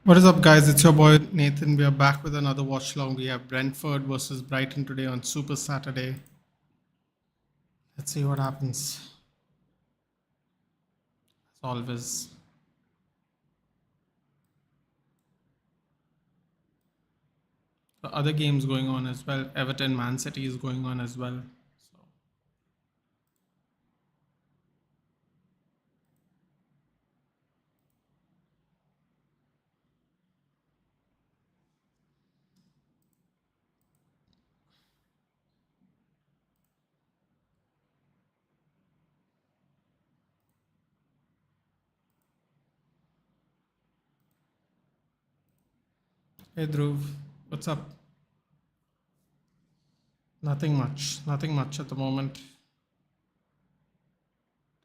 What is up, guys? It's your boy Nathan. We are back with another watch long. We have Brentford versus Brighton today on Super Saturday. Let's see what happens. As always, the other games going on as well. Everton, Man City is going on as well. So, hey Dhruv, what's up? Nothing much. Nothing much at the moment.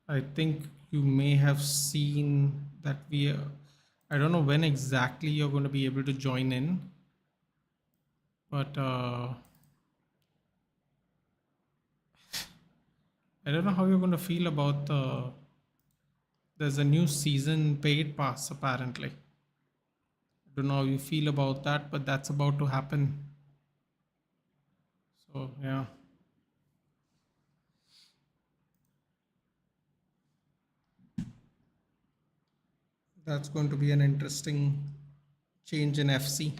I think you may have seen that we. I don't know when exactly you're going to be able to join in, but I don't know how you're going to feel about the. There's a new season paid pass apparently. I don't know how you feel about that, but that's about to happen. So yeah, that's going to be an interesting change in FC.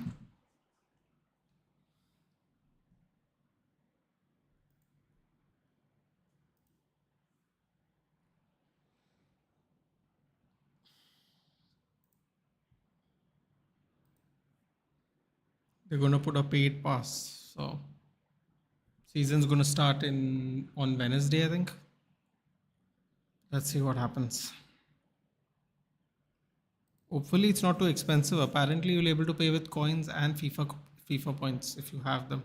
They're going to put a paid pass. So season's going to start in on Wednesday, I think. Let's see what happens. Hopefully, it's not too expensive. Apparently, you'll be able to pay with coins and FIFA points if you have them.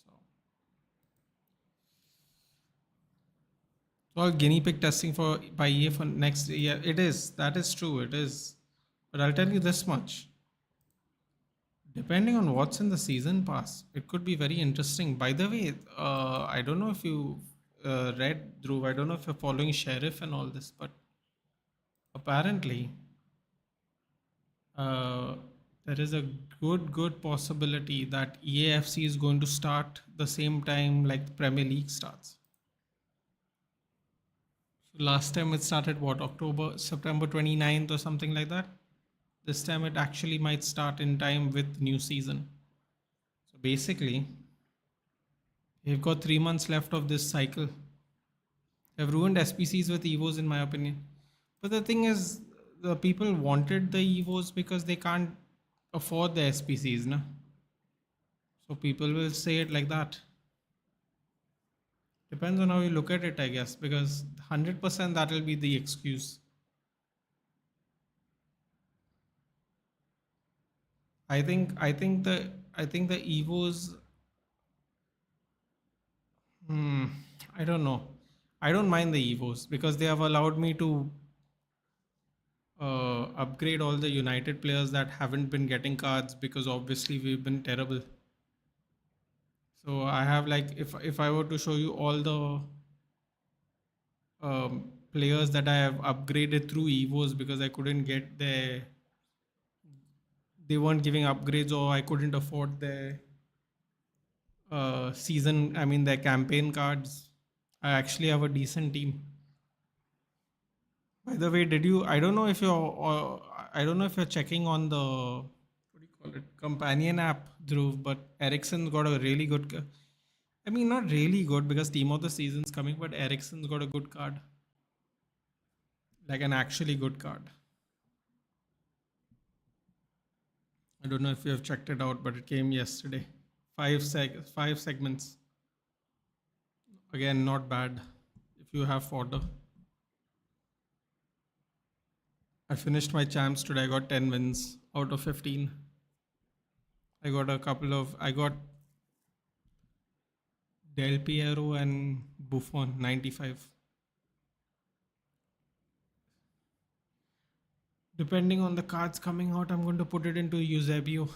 So, all guinea pig testing for by EA for next year. It is. That is true. It is. But I'll tell you this much. Depending on what's in the season pass, it could be very interesting. By the way, I don't know if you read Dhruv. I don't know if you're following Sheriff and all this, but apparently, uh, there is a good possibility that EAFC is going to start the same time like the Premier League starts. So last time it started what, September 29th or something like that. This time it actually might start in time with new season. So basically, you've got 3 months left of this cycle. They've ruined SPCs with Evos, in my opinion. But the thing is, the people wanted the Evos because they can't afford the SPCs, no? So people will say it like that. Depends on how you look at it, I guess, because 100% that will be the excuse. I think the Evos. Hmm, I don't know. I don't mind the Evos because they have allowed me to upgrade all the United players that haven't been getting cards because obviously we've been terrible. So I have, like, if I were to show you all the players that I have upgraded through Evos because I couldn't get they weren't giving upgrades or I couldn't afford their season. I mean their campaign cards. I actually have a decent team. By the way, did you? I don't know if I don't know if you're checking on the what do you call it, companion app, Dhruv, but Ericsson's got a really good. I mean, not really good because team of the season's coming, but Ericsson's got a good card, like an actually good card. I don't know if you have checked it out, but it came yesterday. Five segments. Again, not bad. If you have fodder. I finished my champs today. I got 10 wins out of 15. I got Del Piero and Buffon 95. Depending on the cards coming out, I'm going to put it into Eusebio.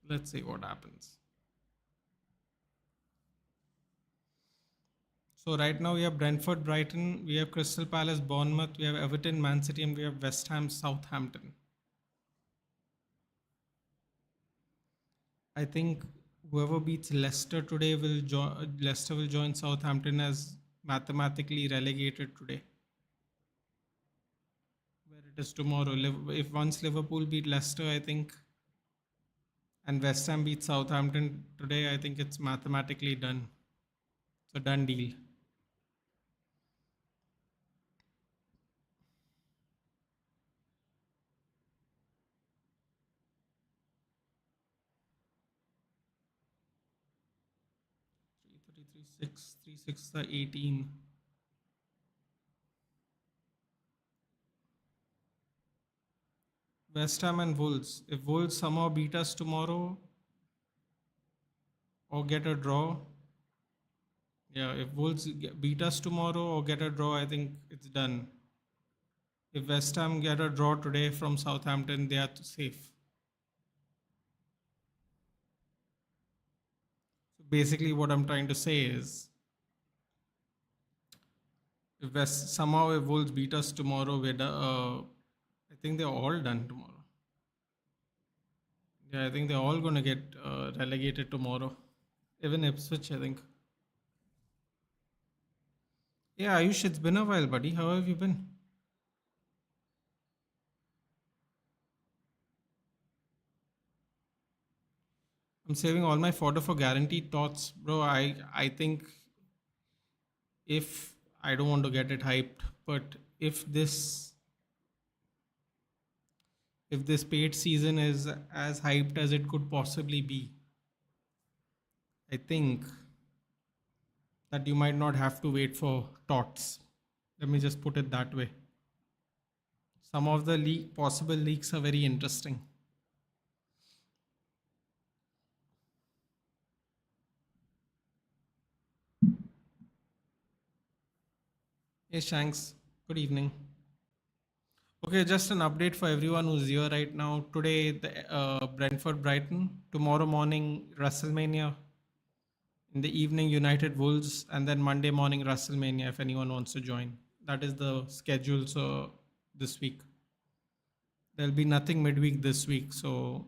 Let's see what happens. So right now we have Brentford, Brighton, we have Crystal Palace, Bournemouth, we have Everton, Man City, and we have West Ham, Southampton. I think whoever beats Leicester today will Leicester will join Southampton as mathematically relegated today, where it is tomorrow. If once Liverpool beat Leicester, I think, and West Ham beats Southampton today, I think it's mathematically done. It's a done deal. 3 3 3 6 3 6 the 18. West Ham and Wolves. If Wolves somehow beat us tomorrow or get a draw, yeah, if beat us tomorrow or get a draw, I think it's done. If West Ham get a draw today from Southampton, they are safe. So basically, what I'm trying to say is, somehow if Wolves beat us tomorrow, I think they're all done tomorrow. Yeah, I think they're all going to get relegated tomorrow. Even Ipswich, I think. Yeah, Ayush, it's been a while, buddy. How have you been? I'm saving all my fodder for guaranteed thoughts, bro. I think if I don't want to get it hyped, but if this paid season is as hyped as it could possibly be, I think that you might not have to wait for tots. Let me just put it that way. Some of the possible leaks are very interesting. Hey Shanks, good evening. Okay, just an update for everyone who's here right now. Today, the Brentford Brighton. Tomorrow morning, WrestleMania. In the evening, United Wolves, and then Monday morning, WrestleMania. If anyone wants to join, that is the schedule. So this week, there'll be nothing midweek this week. So,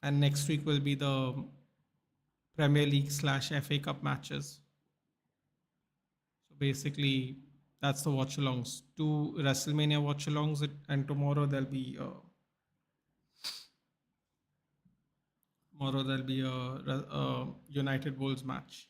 and next week will be the Premier League / FA Cup matches. So basically, that's the watchalongs. Two WrestleMania watchalongs, and tomorrow there'll be a United Wolves match.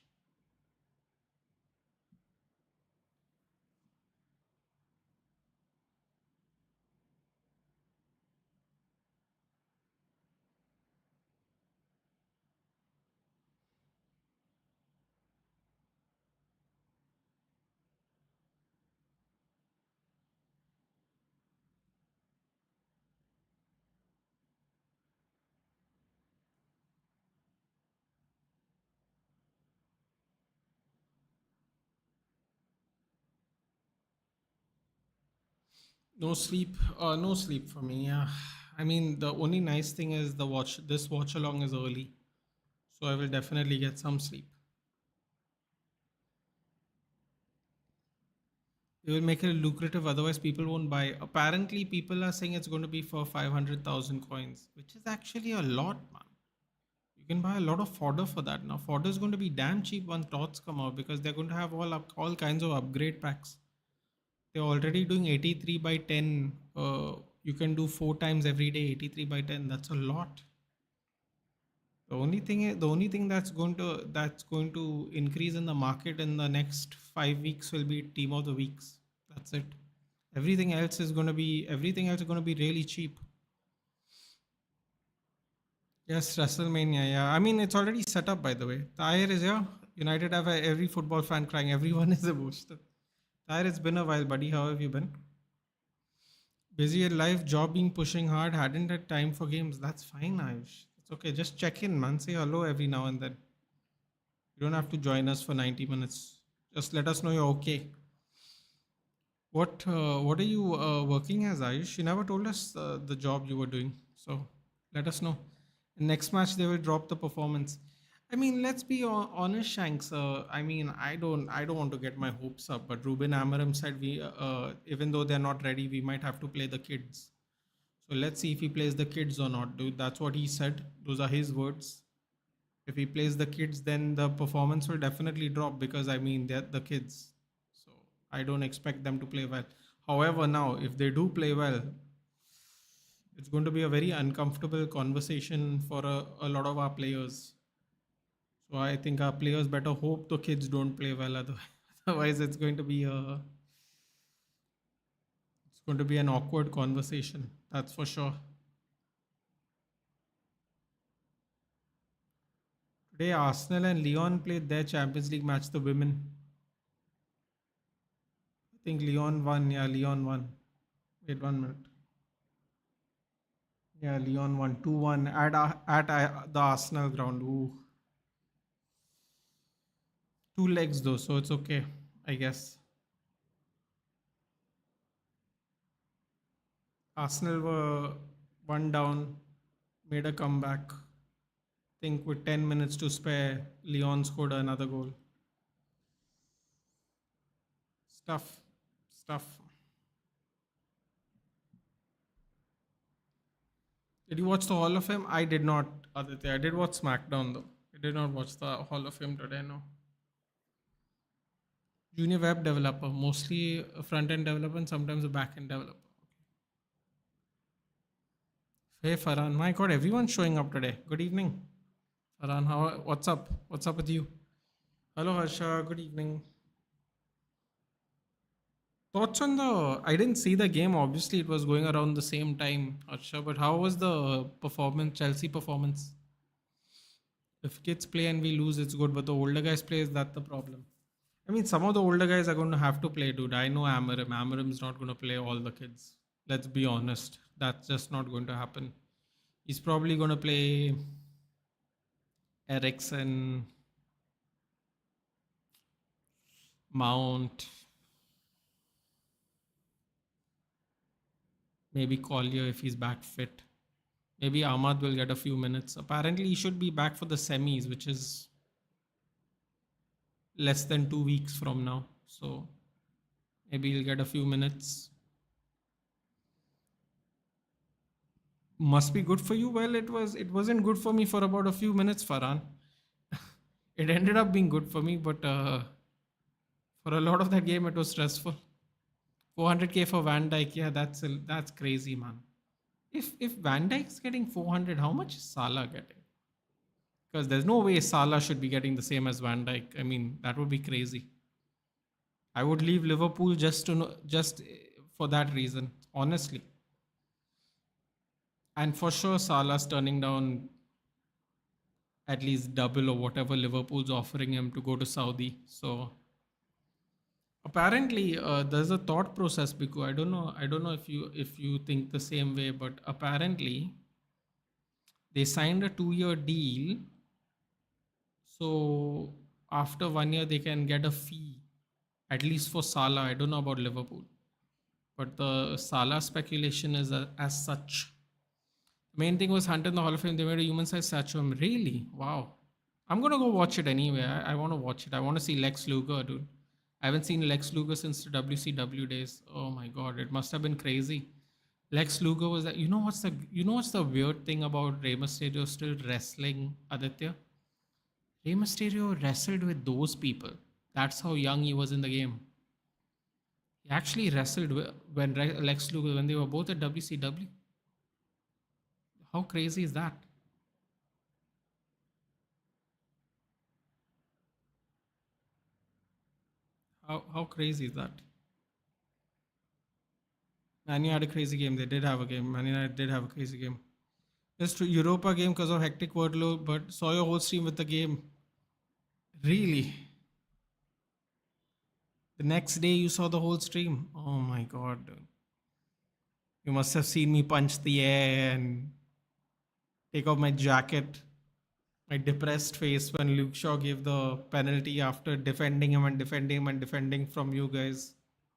No sleep, no sleep for me. Yeah, I mean the only nice thing is this watch along is early, so I will definitely get some sleep. It will make it lucrative, otherwise people won't buy. Apparently, people are saying it's going to be for 500,000 coins, which is actually a lot, man. You can buy a lot of fodder for that now. Fodder is going to be damn cheap once tots come out because they're going to have all kinds of upgrade packs. They're already doing 83 by 10. You can do 4 times every day, 83 by 10. That's a lot. The only thing that's going to increase in the market in the next 5 weeks will be team of the weeks. That's it. Everything else is going to be really cheap. Yes, WrestleMania. Yeah, I mean it's already set up by the way. Tahir is here. United have every football fan crying. Everyone is a booster. Tahir, it's been a while, buddy. How have you been? Busy in life, job being pushing hard, hadn't had time for games. That's fine, Ayush. It's okay. Just check in, man. Say hello every now and then. You don't have to join us for 90 minutes. Just let us know you're okay. What are you working as, Ayush? You never told us the job you were doing. So let us know. In next match, they will drop the performance. I mean, let's be honest, Shanks. I don't want to get my hopes up, but Ruben Amorim said even though they're not ready, we might have to play the kids. So let's see if he plays the kids or not, dude. That's what he said. Those are his words. If he plays the kids, then the performance will definitely drop because I mean they're the kids. So I don't expect them to play well. However, now if they do play well, it's going to be a very uncomfortable conversation for a lot of our players. So I think our players better hope the kids don't play well. Otherwise, it's going to be an awkward conversation. That's for sure. Today, Arsenal and Lyon played their Champions League match. The women. I think Lyon won. Yeah, Lyon won. Wait 1 minute. Yeah, Lyon won 2-1 at the Arsenal ground. Ooh. Two legs though, so it's okay, I guess. Arsenal were one down, made a comeback. Think with 10 minutes to spare, Lyon scored another goal. Stuff, stuff. Did you watch the Hall of Fame? I did not, Aditya. I did watch SmackDown though. I did not watch the Hall of Fame today, no. Junior web developer, mostly a front end developer and sometimes a back end developer. Hey Farhan, my god, everyone's showing up today. Good evening. Farhan, what's up? What's up with you? Hello Harsha, good evening. Thoughts on the I didn't see the game, obviously it was going around the same time, Harsha, but how was the performance, Chelsea performance? If kids play and we lose, it's good, but the older guys play, is that the problem? I mean, some of the older guys are going to have to play, dude. I know Amarim. Amarim's not going to play all the kids. Let's be honest. That's just not going to happen. He's probably going to play Ericsson, Mount, maybe Collier if he's back fit. Maybe Ahmad will get a few minutes. Apparently, he should be back for the semis, which is less than 2 weeks from now. So maybe he'll get a few minutes. Must be good for you. Well, it wasn't good for me for about a few minutes, Farhan. It ended up being good for me, but for a lot of that game, it was stressful. 400k for Van Dyke, yeah, that's crazy, man. If Van Dyke's getting 400, how much is Salah getting? Because there's no way Salah should be getting the same as Van Dyke. I mean, that would be crazy. I would leave Liverpool just for that reason, honestly. And for sure, Salah's turning down at least double or whatever Liverpool's offering him to go to Saudi. So apparently, there's a thought process, because I don't know if you think the same way, but apparently they signed a 2-year deal. So after 1 year, they can get a fee, at least for Salah. I don't know about Liverpool, but the Salah speculation is as such. Main thing was Hunt in the Hall of Fame. They made a human-sized statue of him. Really? Wow. I'm gonna go watch it anyway. I want to watch it. I want to see Lex Luger, dude. I haven't seen Lex Luger since the WCW days. Oh my god, it must have been crazy. Lex Luger was that. You know what's the weird thing about Rey Mysterio still wrestling, Aditya? Rey Mysterio wrestled with those people. That's how young he was in the game. He actually wrestled when Lex Luger, when they were both at WCW. How crazy is that? How crazy is that? Man U had a crazy game. They did have a game. Man United did have a crazy game. Just Europa game because of hectic workload, but saw your whole stream with the game. Really? The next day you saw the whole stream? Oh my god, dude. You must have seen me punch the air and take off my jacket. My depressed face when Luke Shaw gave the penalty after defending him and defending him and defending from you guys.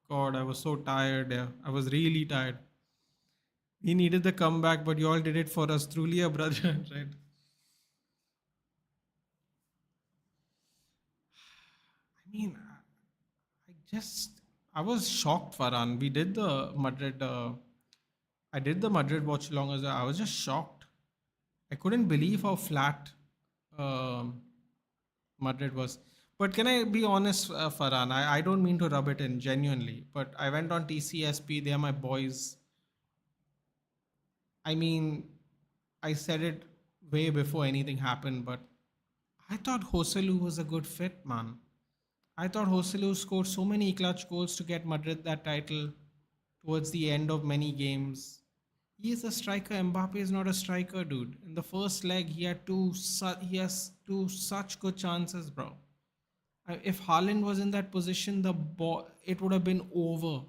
God, I was so tired. Yeah. I was really tired. He needed the comeback, but you all did it for us. Truly a brother, right? I mean, I just I was shocked, Farhan. We did the Madrid. I did the Madrid watch along as well. I was just shocked. I couldn't believe how flat um, Madrid was. But can I be honest, Farhan? I don't mean to rub it in genuinely, but I went on TCSP. They are my boys. I mean, I said it way before anything happened, but I thought Joselu was a good fit, man. I thought Joselu scored so many clutch goals to get Madrid that title towards the end of many games. He is a striker. Mbappe is not a striker, dude. In the first leg, he has two such good chances, bro. If Haaland was in that position, the ball it would have been over.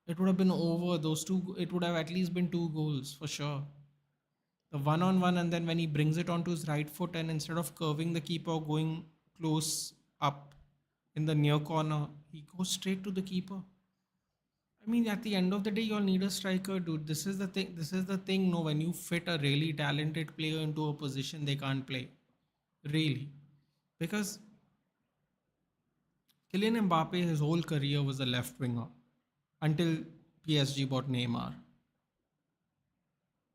It would have been over. Those two, it would have at least been two goals for sure. The one on one, and then when he brings it onto his right foot, and instead of curving the keeper, going close up in the near corner, he goes straight to the keeper. I mean, at the end of the day, you'll need a striker, dude. This is the thing. This is the thing. No, when you fit a really talented player into a position they can't play, really, because Kylian Mbappe, his whole career was a left winger until PSG bought Neymar.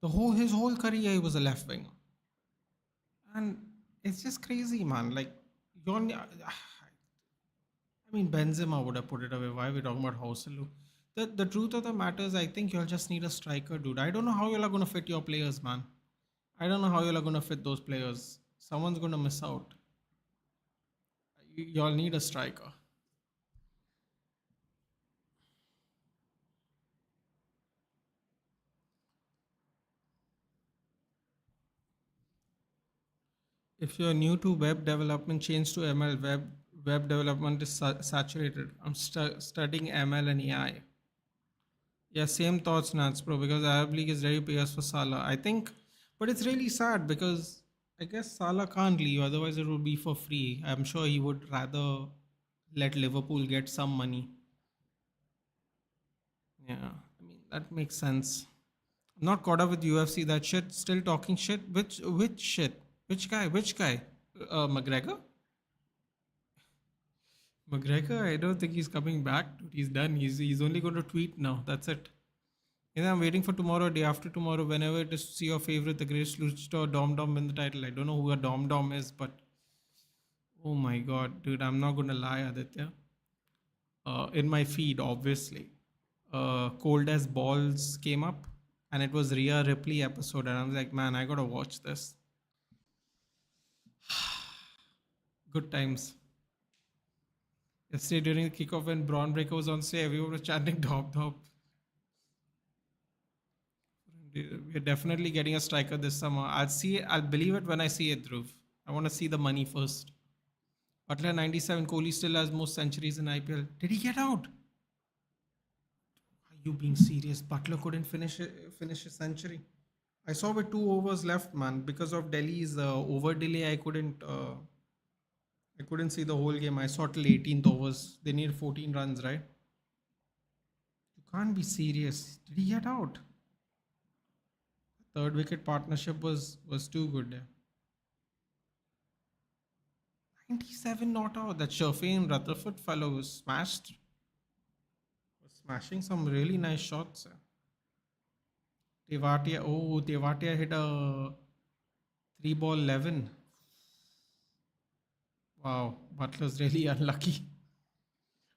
His whole career he was a left winger, and it's just crazy, man. Like you're, I mean, Benzema would have put it away. Why are we talking about Houselu? The truth of the matter is, I think you'll just need a striker, dude. I don't know how you're gonna fit your players, man. I don't know how you're gonna fit those players. Someone's gonna miss out. Y'all need a striker. If you're new to web development, change to ML. Web development is saturated. I'm studying ML and AI. Yeah, same thoughts, Nats, bro. Because Arab League is ready to pay us for Salah. I think, but it's really sad because I guess Salah can't leave. Otherwise, it would be for free. I'm sure he would rather let Liverpool get some money. Yeah, I mean that makes sense. I'm not caught up with UFC. That shit. Still talking shit. Which shit? Which guy? Which guy? McGregor? McGregor? I don't think he's coming back. Dude. He's done. He's only going to tweet now. That's it. And I'm waiting for tomorrow, day after tomorrow, whenever it is to see your favorite, the greatest luchador, Dom Dom win the title. I don't know who a Dom Dom is, but oh my god, dude, I'm not gonna lie, Aditya. In my feed, obviously, Cold as Balls came up, and it was Rhea Ripley episode, and I was like, man, I gotta watch this. Good times. Yesterday during the kickoff when Braun Breaker was on stage, everyone was chanting Dom Dom. We're definitely getting a striker this summer. I'll see it. I'll believe it when I see it, Dhruv. I want to see the money first. Butler 97. Kohli still has most centuries in IPL. Did he get out? Are you being serious? Butler couldn't finish a century. I saw with 2 overs left, man. Because of Delhi's over delay, I couldn't see the whole game. I saw till 18th overs. They need 14 runs, right? You can't be serious. Did he get out? Third wicket partnership was too good. Yeah. 97 not out. That Shafin Rutherford fellow was smashing some really nice shots. Tewatia hit a 3 ball 11. Wow, Butler's really unlucky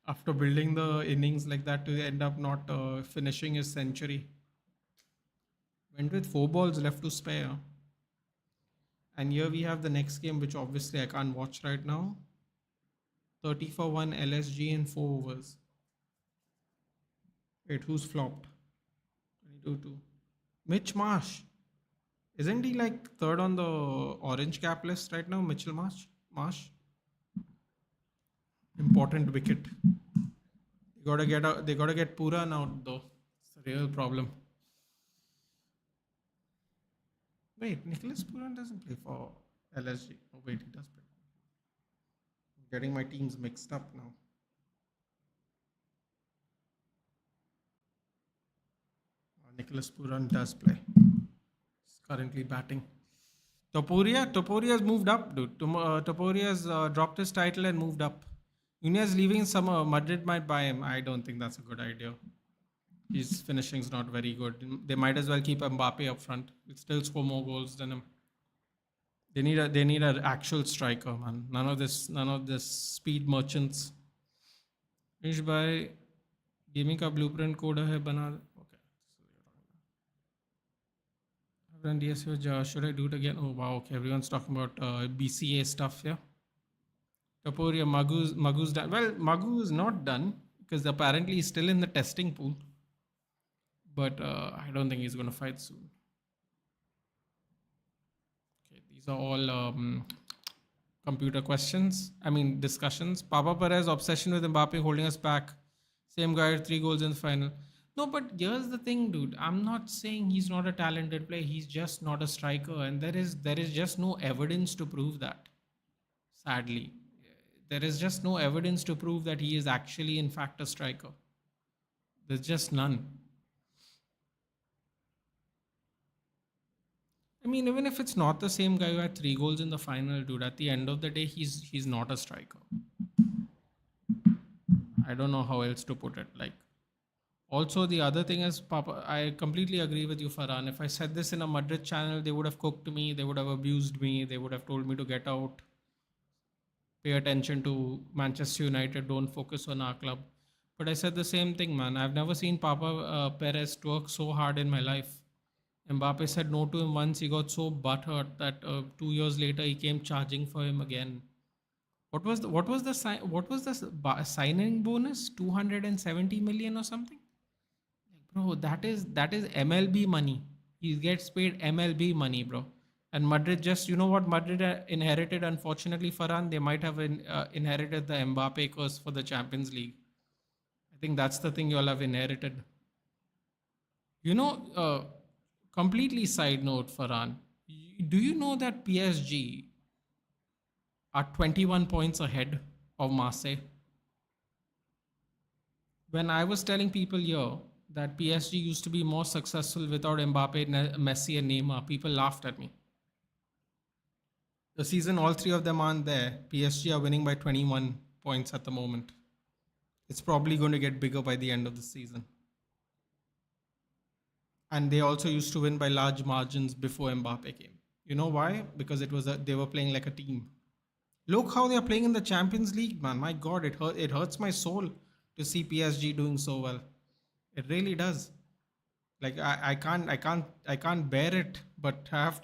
after building the innings like that to end up not finishing his century. Went with 4 balls left to spare. And here we have the next game, which obviously I can't watch right now. 30 for 1 LSG in 4 overs. Wait, who's flopped? 22-2. Mitch Marsh. Isn't he like third on the orange cap list right now, Mitchell Marsh? Important wicket. They gotta get Puran out though. It's a real problem. Wait, Nicholas Puran doesn't play for LSG. Oh wait, he does play. I'm getting my teams mixed up now. Nicholas Puran does play. He's currently batting. Topuria has moved up, dude. Topuria has dropped his title and moved up. Nunez leaving summer, Madrid might buy him. I don't think that's a good idea. His finishing's not very good. They might as well keep Mbappe up front. He'll still score more goals than him. They need an actual striker, man. None of this speed merchants. Finish by gaming का blueprint code है बना okay I've done DSO should I do it again? Oh wow, okay, everyone's talking about BCA stuff, yeah. Taporia Magu's done. Well, Magu is not done because apparently he's still in the testing pool, but I don't think he's going to fight soon. Okay, these are all computer questions. I mean discussions. Papa Perez obsession with Mbappe holding us back. Same guy, 3 goals in the final. No, but here's the thing, dude. I'm not saying he's not a talented player. He's just not a striker, and there is just no evidence to prove that. Sadly, there is just no evidence to prove that he is actually, in fact, a striker. There's just none. I mean, even if it's not the same guy who had 3 goals in the final, dude, at the end of the day, he's not a striker. I don't know how else to put it. Like, also the other thing is, Papa, I completely agree with you, Farhan. If I said this in a Madrid channel, they would have cooked me, they would have abused me, they would have told me to get out, pay attention to Manchester United, don't focus on our club. But I said the same thing, man. I've never seen Papa Perez work so hard in my life. Mbappe said no to him once. He got so butthurt that 2 years later he came charging for him again. What was the signing bonus? 270 million or something? Bro, that is MLB money. He gets paid MLB money, bro. And Madrid just, you know what Madrid inherited, unfortunately, Farhan? They might have inherited the Mbappe curse for the Champions League. I think that's the thing you'll have inherited. You know, completely side note, Farhan. Do you know that PSG are 21 points ahead of Marseille? When I was telling people here that PSG used to be more successful without Mbappe, Messi, and Neymar, people laughed at me. The season, all three of them aren't there. PSG are winning by 21 points at the moment. It's probably going to get bigger by the end of the season. And they also used to win by large margins before Mbappe came. You know why? Because they were playing like a team. Look how they are playing in the Champions League, man. My God, it hurts my soul to see PSG doing so well. It really does. Like I can't bear it, but I have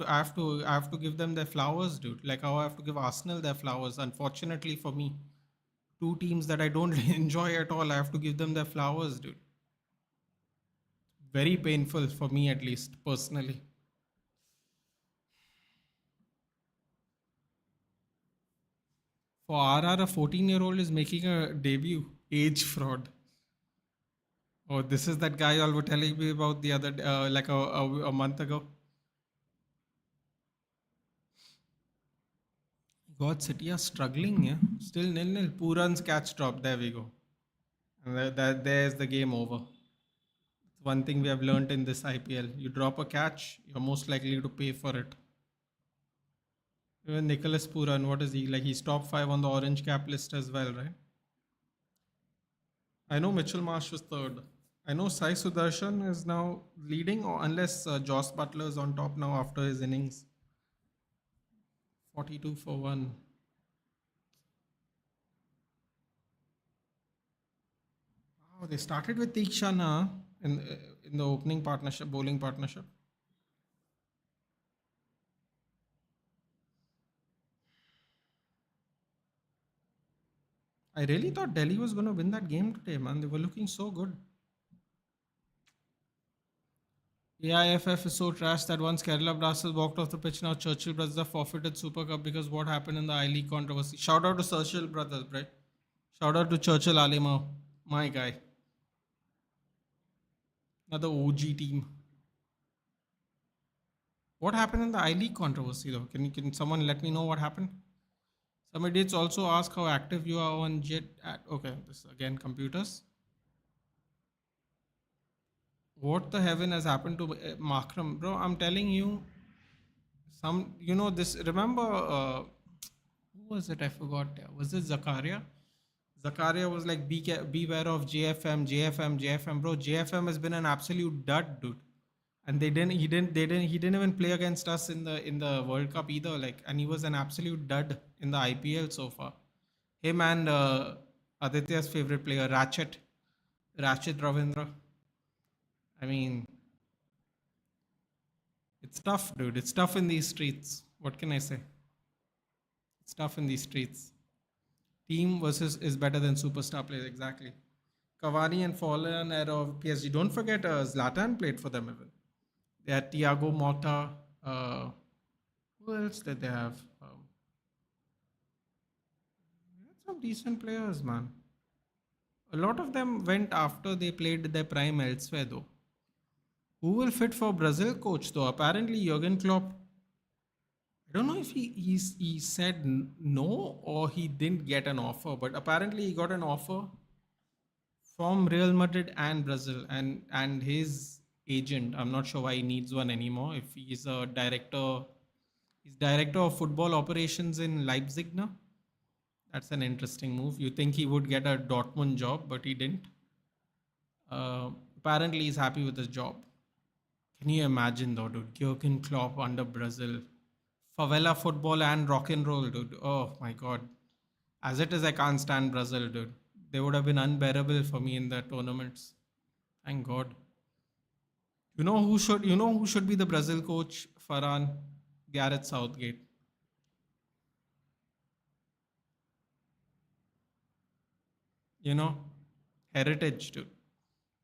to give them their flowers, dude. Like how I have to give Arsenal their flowers. Unfortunately for me, two teams that I don't enjoy at all, I have to give them their flowers, dude. Very painful for me, at least personally. For RR, a 14-year-old is making a debut. Age fraud. Oh, this is that guy y'all were telling me about the other, like a month ago. God, City are struggling, yeah. Still 0-0. Puran's catch drop. There we go. And there's the game over. One thing we have learned in this IPL: you drop a catch, you're most likely to pay for it. Even Nicholas Puran, what is he like? He's top 5 on the orange cap list as well, right? I know Mitchell Marsh was third. I know Sai Sudarshan is now leading, or unless Joss Butler is on top now after his innings. 42 for 1. Oh, they started with Tikshana in the opening partnership, bowling partnership. I really thought Delhi was going to win that game today, man. They were looking so good. AIFF is so trash that once Kerala Blasters walked off the pitch, now Churchill Brothers are forfeited Super Cup because what happened in the I League controversy. Shout out to Churchill Brothers, right? Shout out to Churchill Alima, my guy. Another OG team. What happened in the I League controversy though? Can someone let me know what happened? Some idiots also ask how active you are on Jet. Okay, this is again computers. What the heaven has happened to Makram, bro? I'm telling you, this. Remember, who was it? I forgot. Was it Zakaria? Zakaria was like, beware of JFM, JFM, JFM, bro. JFM has been an absolute dud, dude. And he didn't even play against us in the World Cup either. Like, and he was an absolute dud in the IPL so far. Him and Aditya's favorite player, Ratchet Ravindra. I mean, it's tough, dude. It's tough in these streets. What can I say? It's tough in these streets. Team versus is better than superstar players, exactly. Cavani and Forlan era of PSG. Don't forget, Zlatan played for them even. They had Thiago Motta. Who else did they have? They had some decent players, man. A lot of them went after they played their prime elsewhere, though. Who will fit for Brazil coach, though? Apparently, Jurgen Klopp. I don't know if he said no or he didn't get an offer, but apparently he got an offer from Real Madrid and Brazil, and his agent. I'm not sure why he needs one anymore. If he's director of football operations in Leipzig now. That's an interesting move. You think he would get a Dortmund job, but he didn't. Apparently, he's happy with his job. Can you imagine though, dude? Jurgen Klopp under Brazil, favela football and rock and roll, dude. Oh my god. As it is, I can't stand Brazil, dude. They would have been unbearable for me in the tournaments. Thank God. You know who should be the Brazil coach? Farhan, Gareth Southgate. You know, heritage, dude.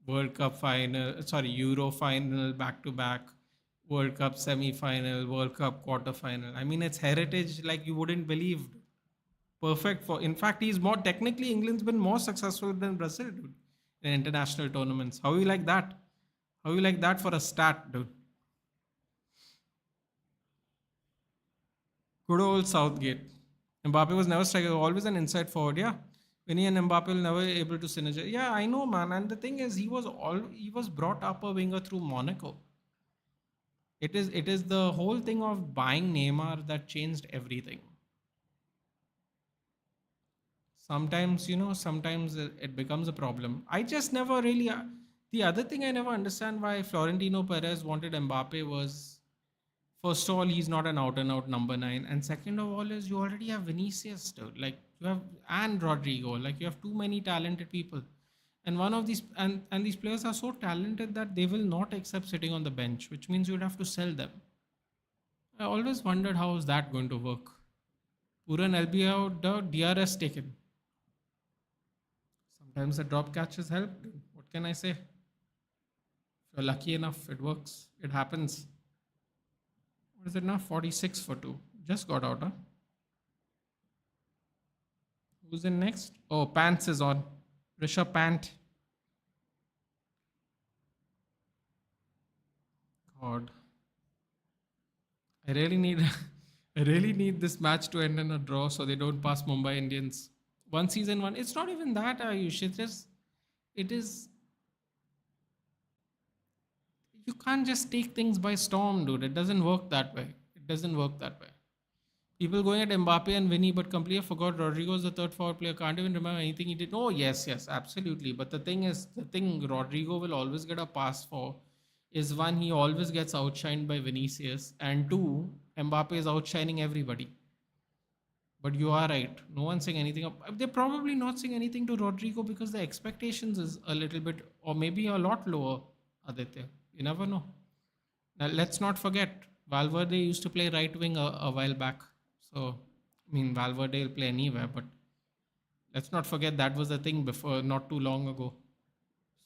World Cup final, sorry, Euro final back to back, World Cup semi final, World Cup quarter final. I mean, it's heritage like you wouldn't believe. Perfect for. In fact, he's more technically England's been more successful than Brazil, dude, in international tournaments. How you like that? How you like that for a stat, dude? Good old Southgate. Mbappe was never striker, always an inside forward. Yeah, Vinny and Mbappe were never able to synergize. Yeah, I know, man. And the thing is, he was brought up a winger through Monaco. It is the whole thing of buying Neymar that changed everything. Sometimes it becomes a problem. I just never really the other thing I never understand why Florentino Perez wanted Mbappe was, first of all, he's not an out and out number 9, and second of all is you already have Vinicius, dude. Like you have, and Rodrigo, like you have too many talented people, and one of these and these players are so talented that they will not accept sitting on the bench, which means you'd have to sell them. I always wondered how is that going to work. Puran LBO, the DRS taken. Sometimes the drop catches help. What can I say? If you're lucky enough, it works. It happens. What is it now? 46 for 2. Just got out, huh? Who's in next? Oh, Pants is on. Rishabh Pant. God. I really need I really need this match to end in a draw so they don't pass Mumbai Indians. One season one. It's not even that, Ayush. It is you can't just take things by storm, dude. It doesn't work that way. It doesn't work that way. People going at Mbappe and Vinny, but completely forgot Rodrigo's the third forward player. Can't even remember anything he did. Oh, yes, yes, absolutely. But the thing Rodrigo will always get a pass for is one, he always gets outshined by Vinicius, and two, Mbappe is outshining everybody. But you are right. No one's saying anything. They're probably not saying anything to Rodrigo because the expectations is a little bit, or maybe a lot lower, Aditya. You never know. Now, let's not forget, Valverde used to play right wing a while back. So, I mean, Valverde will play anywhere, but let's not forget that was the thing before, not too long ago.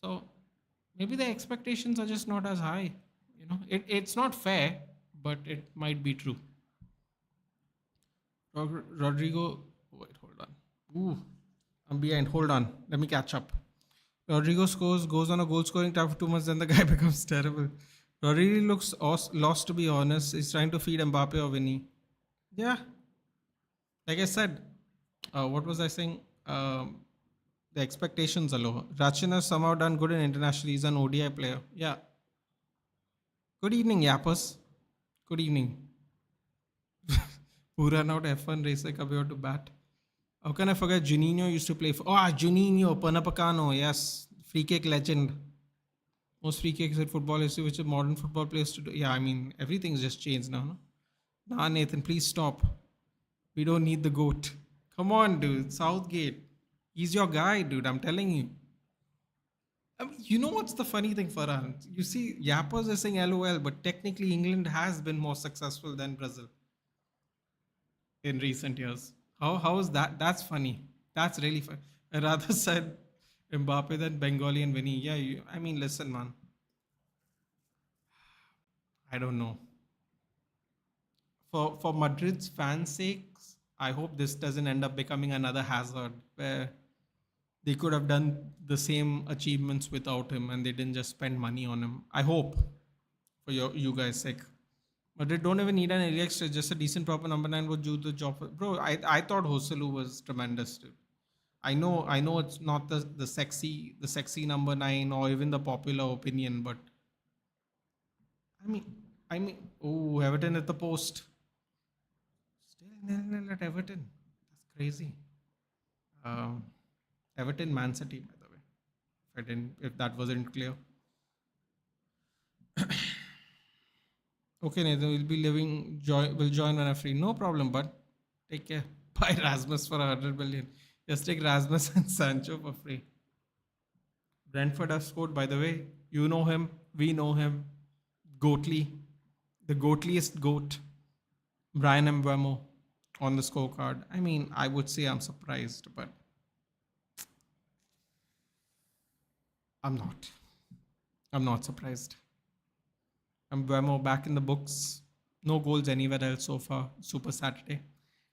So, maybe the expectations are just not as high. It's not fair, but it might be true. Rodrigo, wait, hold on. Ooh, I'm behind. Hold on. Let me catch up. Rodrigo goes on a goal scoring time for 2 months, then the guy becomes terrible. Rodrigo looks lost, to be honest. He's trying to feed Mbappe or Vinny. Yeah, like I said, what was I saying? The expectations are low. Rachin has somehow done good in international. He's an ODI player. Yeah. Good evening, Yappers. Good evening. Who ran out F1 racer come here to bat? How can I forget Juninho used to play for? Oh, Juninho, Panapacano, yes, free kick legend. Most free kicks in football history, which a modern football players to do. Yeah, I mean, everything's just changed now, no? Nah, Nathan, please stop. We don't need the GOAT. Come on, dude. Southgate. He's your guy, dude. I'm telling you. I mean, you know what's the funny thing, Farhan? You see, Yappers are saying LOL, but technically England has been more successful than Brazil in recent years. How is that? That's funny. That's really funny. I rather said Mbappe than Bengali and Vinny. Yeah, I mean, listen, man. I don't know. For Madrid's fans' sakes, I hope this doesn't end up becoming another hazard where they could have done the same achievements without him and they didn't just spend money on him. I hope for you guys' sake. But they don't even need an elite, just a decent proper number nine would do the job. Bro, I thought Hoselu was tremendous, dude. I know it's not the sexy number nine or even the popular opinion, but I mean oh, Everton at the post. Still nil at Everton. That's crazy. Um, Everton Man City, by the way. If that wasn't clear. Okay, Nathan, we'll join when I'm free. No problem, but take care. Buy Rasmus for 100 million. Just take Rasmus and Sancho for free. Brentford have scored, by the way. You know him. We know him. Goatly. The goatliest goat. Brian Mbeumo on the scorecard. I mean, I would say I'm surprised, but I'm not. I'm not surprised. Mbeumo back in the books. No goals anywhere else so far. Super Saturday.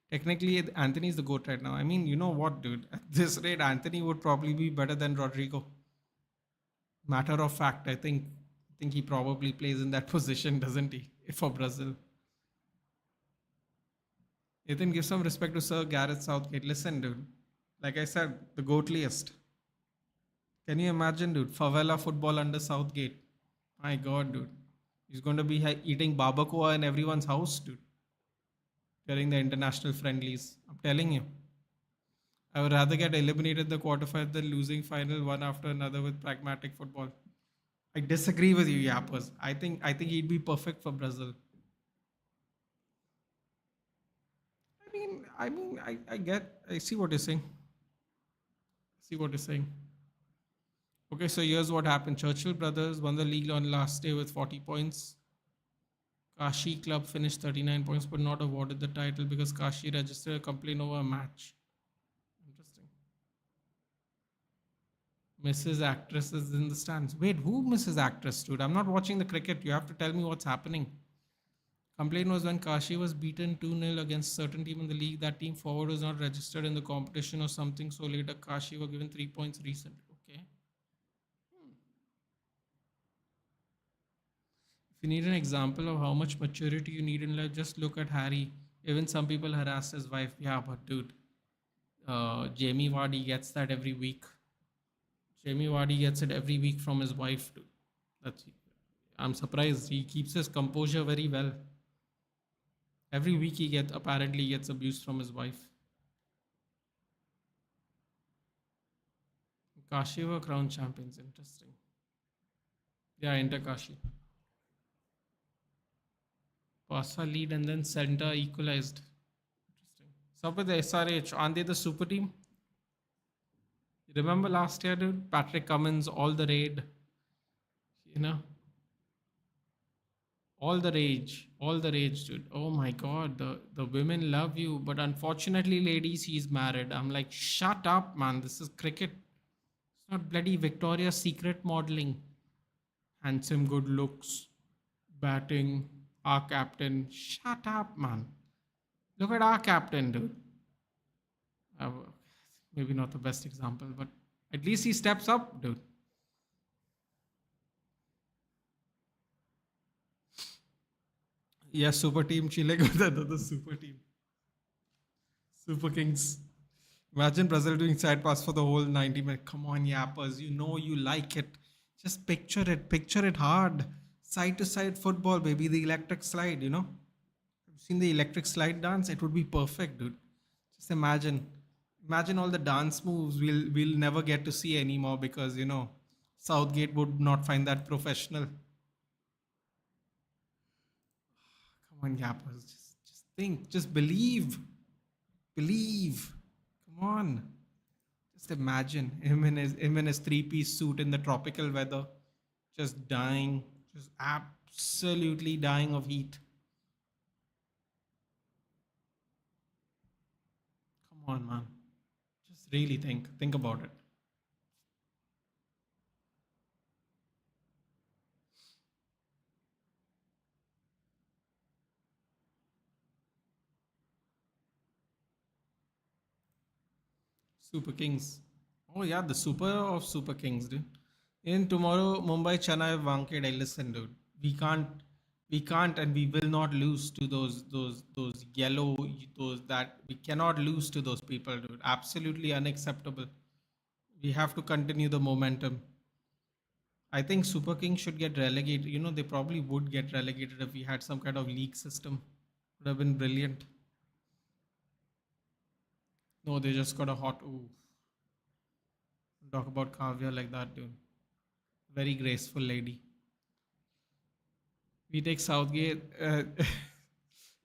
Technically, Anthony's the GOAT right now. I mean, you know what, dude? At this rate, Anthony would probably be better than Rodrigo. Matter of fact, I think he probably plays in that position, doesn't he? For Brazil. Nathan, give some respect to Sir Gareth Southgate. Listen, dude. Like I said, the goatliest. Can you imagine, dude? Favela football under Southgate. My God, dude. He's going to be eating barbacoa in everyone's house, dude. During the international friendlies. I'm telling you. I would rather get eliminated the quarterfinals than losing final one after another with pragmatic football. I disagree with you, Yappers. I think he'd be perfect for Brazil. I see what you're saying. See what you're saying. Okay, so here's what happened. Churchill brothers won the league on last day with 40 points. Kashi club finished 39 points but not awarded the title because Kashi registered a complaint over a match. Interesting. Mrs. Actress is in the stands. Wait, who Mrs. Actress, dude? I'm not watching the cricket. You have to tell me what's happening. Complaint was when Kashi was beaten 2-0 against certain team in the league. That team forward was not registered in the competition or something. So later Kashi were given 3 points recently. Okay. If you need an example of how much maturity you need in life, just look at Harry. Even some people harass his wife. Yeah, but dude, Jamie Vardy gets that every week. Jamie Vardy gets it every week from his wife, dude. I'm surprised. He keeps his composure very well. Every week he apparently gets abused from his wife. Kashi were crown champions. Interesting. Yeah, Inter Kashi. Pasa lead and then center equalized. Interesting. So with the SRH, aren't they the super team? Remember last year, dude? Patrick Cummins, all the raid. You know? All the rage, dude. Oh my God, the women love you, but unfortunately, ladies, he's married. I'm like, shut up, man. This is cricket. It's not bloody Victoria's Secret modeling. Handsome, good looks, batting, our captain. Shut up, man. Look at our captain, dude. Uh, Maybe not the best example, but at least he steps up, dude. Yeah, super team Chile with another super team. Super Kings. Imagine Brazil doing side pass for the whole 90 minutes. Come on, yappers. You know you like it. Just picture it. Picture it hard. Side to side football, baby. The electric slide, you know? You've seen the electric slide dance? It would be perfect, dude. Just imagine. Imagine all the dance moves we'll never get to see anymore because Southgate would not find that professional. Come on, Yappers, just think, just believe. Come on, just imagine him in his three-piece suit in the tropical weather, just dying, just absolutely dying of heat. Come on, man, just really think about it. Super Kings. Oh yeah, the super of Super Kings, dude. In tomorrow, Mumbai, Chennai, Wankhede. Listen, dude. We can't, we can't, and we will not lose to those yellow, those that we cannot lose to those people, dude. Absolutely unacceptable. We have to continue the momentum. I think Super Kings should get relegated. They probably would get relegated if we had some kind of league system. Would have been brilliant. No, they just got a hot. Ooh, talk about Kavya like that, dude. Very graceful lady. We take Southgate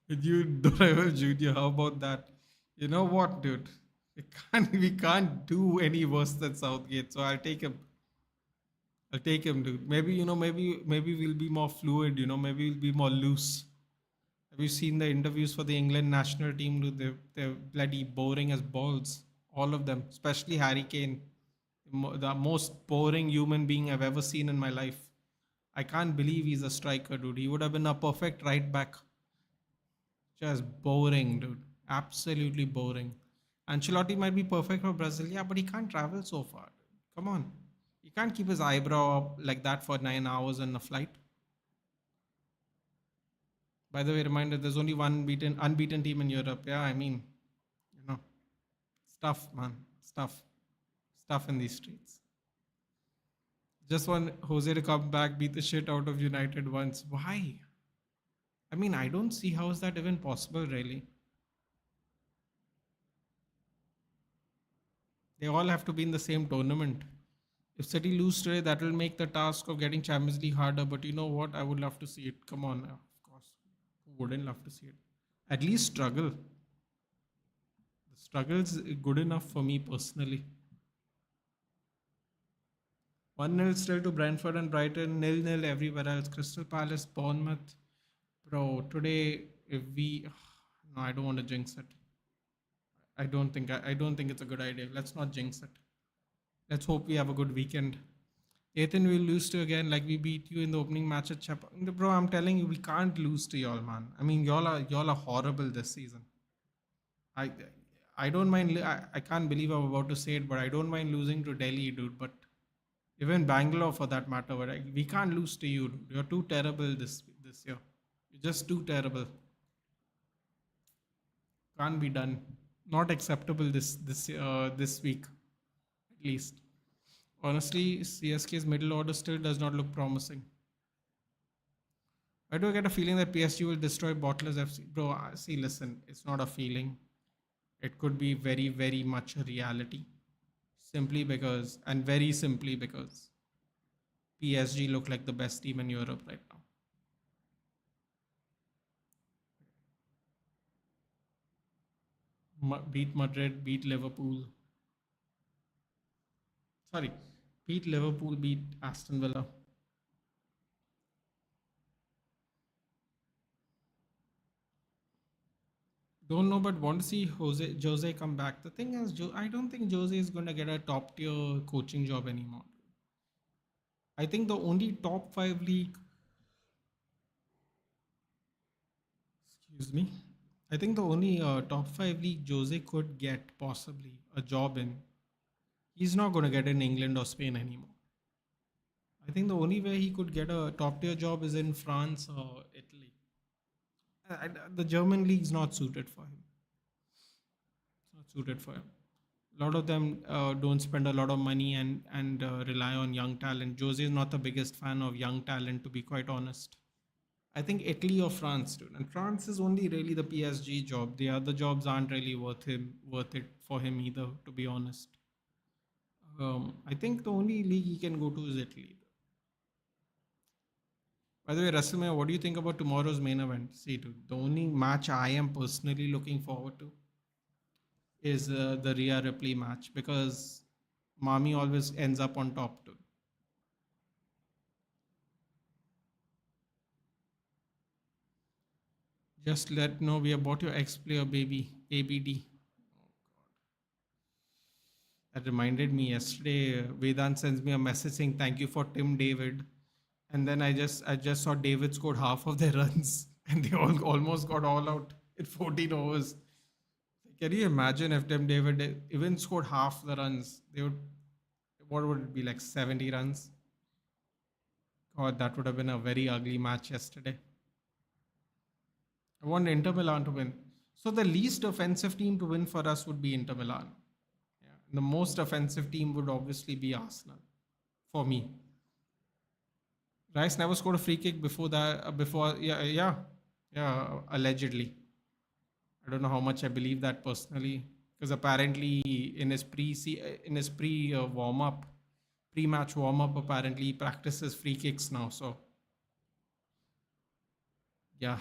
with you, Doraemon Junior. How about that? You know what, dude? We can't do any worse than Southgate. So I'll take him. I'll take him, dude. Maybe maybe we'll be more fluid. Maybe we'll be more loose. Have you seen the interviews for the England national team? Dude, they're bloody boring as balls. All of them, especially Harry Kane, the most boring human being I've ever seen in my life. I can't believe he's a striker, dude. He would have been a perfect right back. Just boring, dude. Absolutely boring. Ancelotti might be perfect for Brazil, yeah, but he can't travel so far. Come on. He can't keep his eyebrow up like that for 9 hours on a flight. By the way, reminder, there's only one unbeaten team in Europe. Yeah, I mean, you know, stuff, man. Stuff. Stuff in these streets. Just want Jose to come back, beat the shit out of United once. Why? I mean, I don't see how is that even possible, really. They all have to be in the same tournament. If City lose today, that will make the task of getting Champions League harder. But you know what? I would love to see it. Come on, of course. Who wouldn't love to see it? At least struggle. The struggle's good enough for me personally. 1-0 still to Brentford and Brighton, 0-0 everywhere else. Crystal Palace, Bournemouth. Bro, today if we no, I don't want to jinx it. I don't think it's a good idea. Let's not jinx it. Let's hope we have a good weekend. Ethan will lose to again like we beat you in the opening match at Chap. Bro, I'm telling you, we can't lose to y'all, man. I mean, y'all are horrible this season. I I don't mind. I can't believe I'm about to say it, but I don't mind losing to Delhi, dude. But even Bangalore, for that matter, but we can't lose to you, dude. You're too terrible this year. You're just too terrible. Can't be done. Not acceptable this week, at least. Honestly, CSK's middle order still does not look promising. Why do I get a feeling that PSG will destroy Bottlers FC? Bro, see, listen, it's not a feeling. It could be very, very much a reality. Simply because, and very simply because, PSG look like the best team in Europe right now. Beat Madrid, beat Liverpool. Sorry, beat Liverpool, beat Aston Villa. Don't know, but want to see Jose come back. The thing is, I don't think Jose is going to get a top tier coaching job anymore. I think the only top five league, excuse me, I think the only top five league Jose could get possibly a job in, he's not going to get in England or Spain anymore. I think the only way he could get a top tier job is in France or Italy. The German league's not suited for him. It's not suited for him. A lot of them don't spend a lot of money and rely on young talent. Jose is not the biggest fan of young talent, to be quite honest. I think Italy or France, dude. And France is only really the PSG job. The other jobs aren't really worth it for him either, to be honest. I think the only league he can go to is Italy. By the way, WrestleMania, what do you think about tomorrow's main event? See, dude, the only match I am personally looking forward to is the Rhea Ripley match because Mami always ends up on top, dude. Just let know we have bought your ex player, baby, ABD. That reminded me yesterday. Vedant sends me a message saying thank you for Tim David, and then I just saw David scored half of their runs, and they all almost got all out in 14 overs. Can you imagine if Tim David even scored half the runs? They would, what would it be, like 70 runs? God, that would have been a very ugly match yesterday. I want Inter Milan to win. So the least offensive team to win for us would be Inter Milan. Yeah. The most offensive team would obviously be Arsenal for me. Rice never scored a free kick before that. Yeah, allegedly. I don't know how much I believe that personally, because apparently in his pre warm up, pre match warm up, apparently he practices free kicks now. So yeah,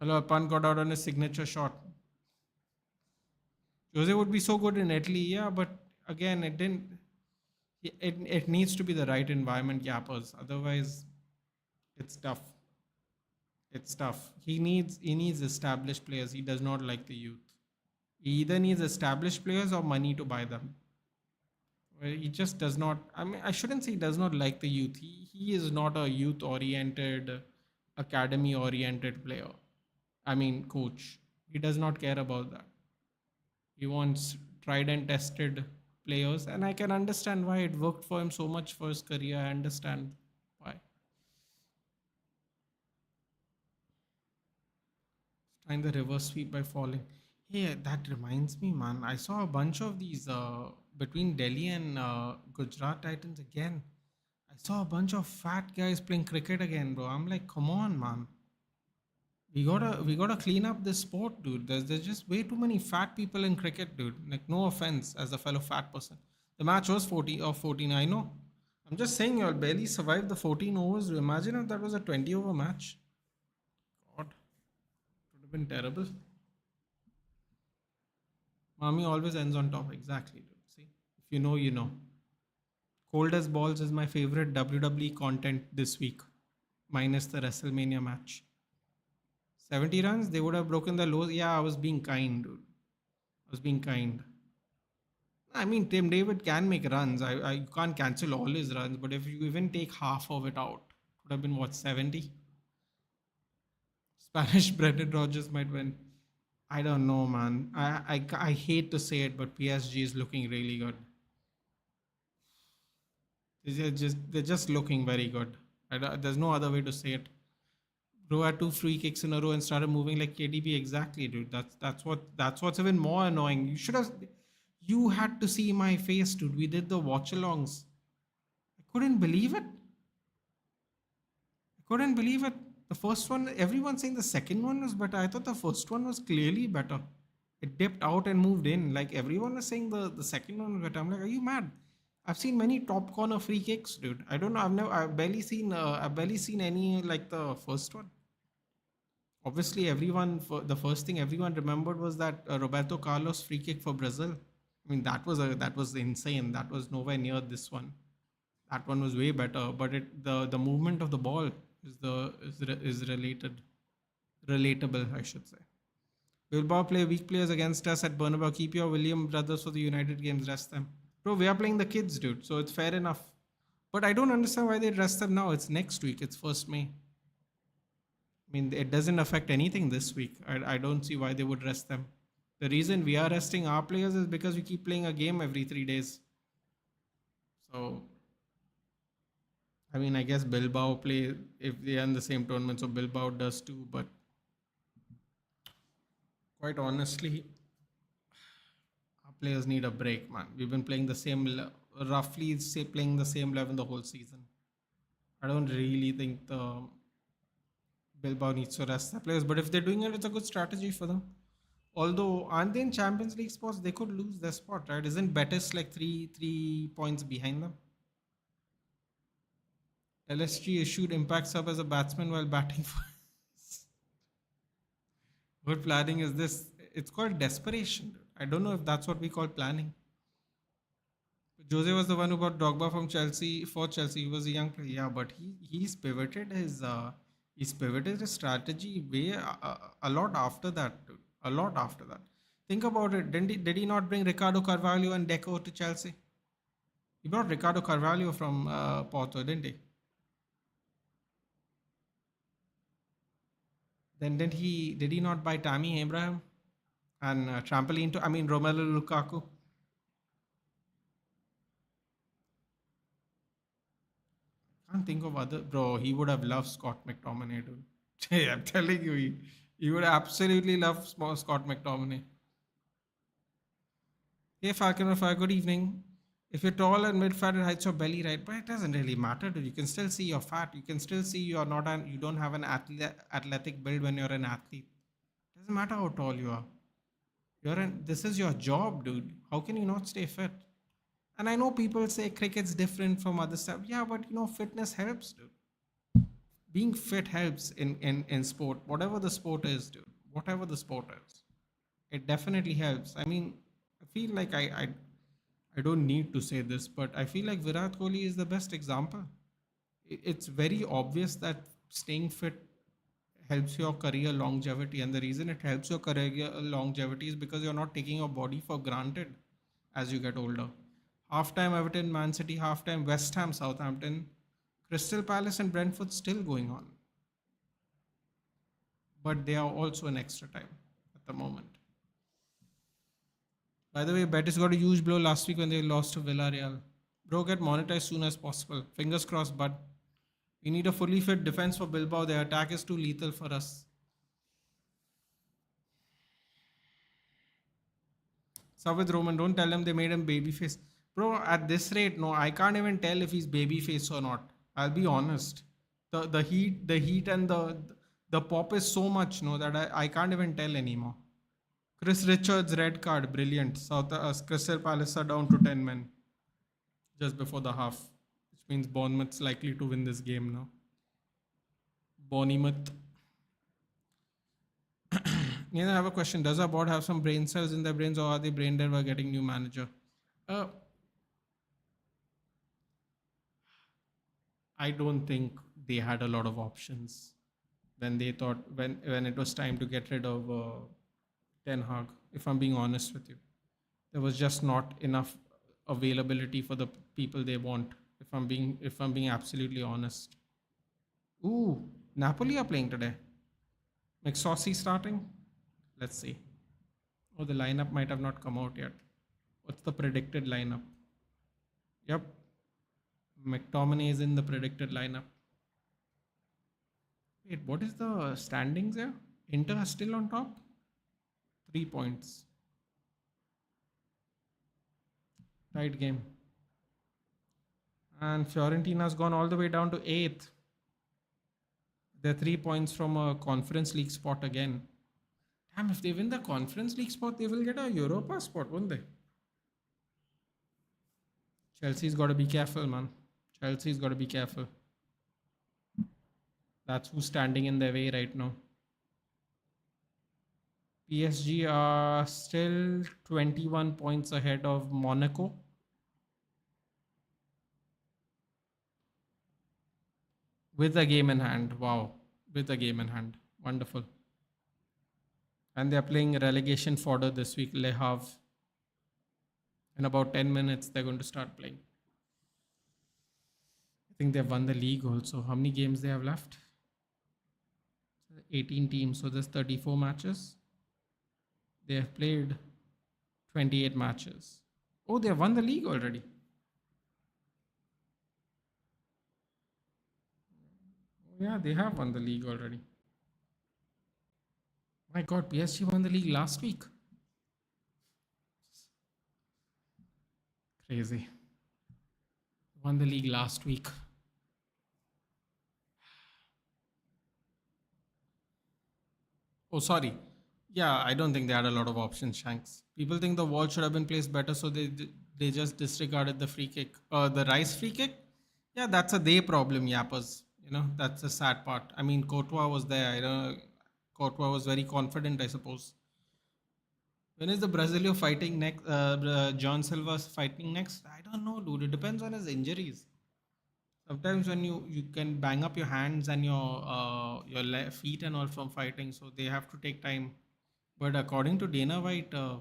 although Pan got out on his signature shot. Jose would be so good in Italy, yeah, but again, it didn't. It needs to be the right environment, Yappers. Otherwise, it's tough. It's tough. He needs established players. He does not like the youth. He either needs established players or money to buy them. Well, he just does not. I mean, I shouldn't say he does not like the youth. He is not a youth oriented, academy oriented player. I mean, coach. He does not care about that. He wants tried and tested players, and I can understand why it worked for him so much for his career. I understand why. Trying the reverse sweep by falling. Hey, that reminds me, man. I saw a bunch of these between Delhi and Gujarat Titans again. I saw a bunch of fat guys playing cricket again, bro. I'm like, come on, man. We gotta clean up this sport, dude. There's just way too many fat people in cricket, dude. Like, no offense as a fellow fat person. The match was 40 or 14. I know. I'm just saying, y'all barely survived the 14 overs. Imagine if that was a 20 over match. God, it would have been terrible. Mami always ends on top. Exactly, dude. See, if you know, you know. Cold as balls is my favorite WWE content this week, minus the WrestleMania match. 70 runs, they would have broken the lows. Yeah, I was being kind, dude. I was being kind. I mean, Tim David can make runs. I can't cancel all his runs, but if you even take half of it out, it would have been what, 70? Spanish Brendan Rodgers might win. I don't know, man. I hate to say it, but PSG is looking really good. They're just looking very good. There's no other way to say it. Bro had two free kicks in a row and started moving like KDB. Exactly, dude. That's what's even more annoying. You had to see my face, dude. We did the watchalongs. I couldn't believe it. I couldn't believe it. The first one, everyone's saying the second one was better. I thought the first one was clearly better. It dipped out and moved in. Like everyone was saying the second one was better. I'm like, are you mad? I've seen many top corner free kicks, dude. I don't know. I've barely seen any like the first one. Obviously, for the first thing everyone remembered was that Roberto Carlos free kick for Brazil. I mean, that was insane. That was nowhere near this one. That one was way better. But the movement of the ball is relatable, I should say. Bilbao play weak players against us at Bernabeu. Keep your William brothers for the United games. Rest them, bro. We are playing the kids, dude. So it's fair enough. But I don't understand why they rest them now. It's next week. It's 1st May. I mean, it doesn't affect anything this week. I don't see why they would rest them. The reason we are resting our players is because we keep playing a game every 3 days. So, I mean, I guess Bilbao play if they are in the same tournament, so Bilbao does too. But quite honestly, our players need a break, man. We've been playing the roughly say playing the same 11 the whole season. I don't really think the Bilbao needs to rest their players. But if they're doing it, it's a good strategy for them. Although, aren't they in Champions League spots? They could lose their spot, right? Isn't Betis like three points behind them? LSG issued Impact sub as a batsman while batting for. What planning is this? It's called desperation. I don't know if that's what we call planning. Jose was the one who brought Drogba from Chelsea for Chelsea. He was a young player, yeah, but he's pivoted his strategy way a lot after that, dude. A lot after that. Think about it. Did he not bring Ricardo Carvalho and Deco to Chelsea? He brought Ricardo Carvalho from Porto, didn't he? Then did he not buy Tammy Abraham and trampoline to Romelu Lukaku? Can't think of other bro. He would have loved Scott McTominay, dude. Hey, I'm telling you, he would absolutely love small Scott McTominay. Hey, Falcon of Fire, good evening. If you're tall and mid-fat, it hides your belly, right? But it doesn't really matter, dude. You can still see your fat. You can still see you don't have an athletic build when you're an athlete. Doesn't matter how tall you are. This is your job, dude. How can you not stay fit? And I know people say cricket's different from other stuff. Yeah, but fitness helps, dude. Being fit helps in sport, whatever the sport is, dude. Whatever the sport is, it definitely helps. I mean, I feel like I don't need to say this, but I feel like Virat Kohli is the best example. It's very obvious that staying fit helps your career longevity, and the reason it helps your career longevity is because you're not taking your body for granted as you get older. Half-time Everton, Man City, half-time West Ham, Southampton, Crystal Palace and Brentford still going on, but they are also in extra time at the moment. By the way, Betis got a huge blow last week when they lost to Villarreal. Bro, get monetized soon as possible. Fingers crossed, but we need a fully fit defense for Bilbao. Their attack is too lethal for us. So with Roman, don't tell him they made him babyface. Bro, at this rate, no, I can't even tell if he's babyface or not. I'll be honest. The heat and the pop is so much, no, that I can't even tell anymore. Chris Richards red card, brilliant. Crystal Palace are down to 10 men just before the half, which means Bournemouth's likely to win this game now. Bournemouth. I have a question. Does our board have some brain cells in their brains, or are they brain dead by getting new manager? Uh, I don't think they had a lot of options when they thought when it was time to get rid of Ten Hag. If I'm being honest with you, there was just not enough availability for the people they want. If I'm being absolutely honest. Ooh, Napoli are playing today. McSaucy starting. Let's see. Oh, the lineup might have not come out yet. What's the predicted lineup? Yep, McTominay is in the predicted lineup. Wait, what is the standings here? Inter are still on top. 3 points. Tight game. And Fiorentina's gone all the way down to 8th. They're 3 points from a Conference League spot again. Damn, if they win the Conference League spot, they will get a Europa spot, won't they? Chelsea's got to be careful, man. Chelsea's got to be careful. That's who's standing in their way right now. PSG are still 21 points ahead of Monaco. With a game in hand. Wow. With a game in hand. Wonderful. And they're playing relegation fodder this week, Le Havre. In about 10 minutes, they're going to start playing. I think they've won the league also. How many games they have left? 18 teams, so there's 34 matches. They have played 28 matches. Oh, they have won the league already. Yeah, they have won the league already. My God, PSG won the league last week. Crazy. Won the league last week. Oh, sorry. Yeah, I don't think they had a lot of options, Shanks. People think the wall should have been placed better, so they just disregarded the free kick. The Rice free kick? Yeah, that's a they problem, yappers. That's the sad part. I mean, Courtois was there. I don't. Courtois was very confident, I suppose. When is the Brazilio fighting next? John Silva's fighting next? I don't know, dude. It depends on his injuries. Sometimes when you can bang up your hands and your feet and all from fighting, so they have to take time. But according to Dana White, I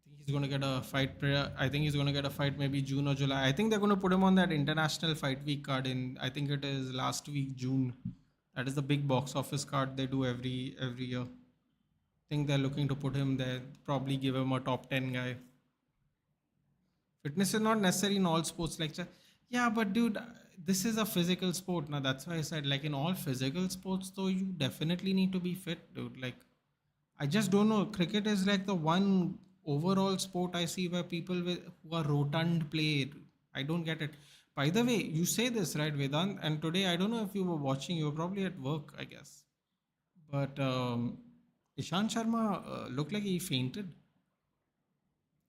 think he's going to get a fight. I think he's going to get a fight maybe June or July. I think they're going to put him on that international fight week card in. I think it is last week June. That is the big box office card they do every year. I think they're looking to put him there. Probably give him a top 10 guy. Fitness is not necessary in all sports lecture. Yeah, but dude, this is a physical sport. Now that's why I said like in all physical sports though you definitely need to be fit, dude. Like I just don't know. Cricket is like the one overall sport I see where people who are rotund play. I don't get it. By the way, you say this right, Vedant, and today I don't know if you were watching. You were probably at work, I guess. But Ishant Sharma looked like he fainted.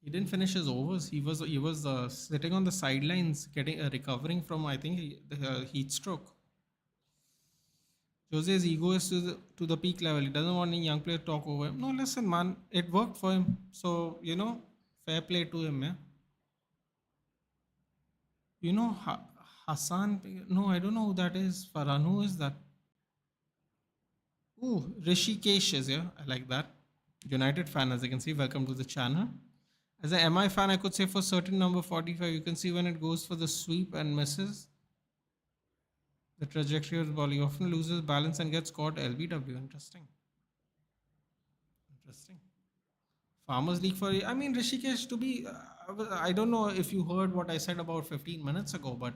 He didn't finish his overs. He was sitting on the sidelines, getting recovering from I think the heat stroke. Jose's ego is to the peak level. He doesn't want any young player to talk over him. No, listen, man, it worked for him. So fair play to him, yeah. Hassan. No, I don't know who that is. Farhan, who is that? Ooh, Rishikesh is, yeah. I like that. United fan, as you can see. Welcome to the channel. As an MI fan, I could say for certain number 45, you can see when it goes for the sweep and misses the trajectory of the ball. He often loses balance and gets caught LBW. Interesting. Interesting. Farmers League for, I mean, Rishikesh to be, I don't know if you heard what I said about 15 minutes ago, but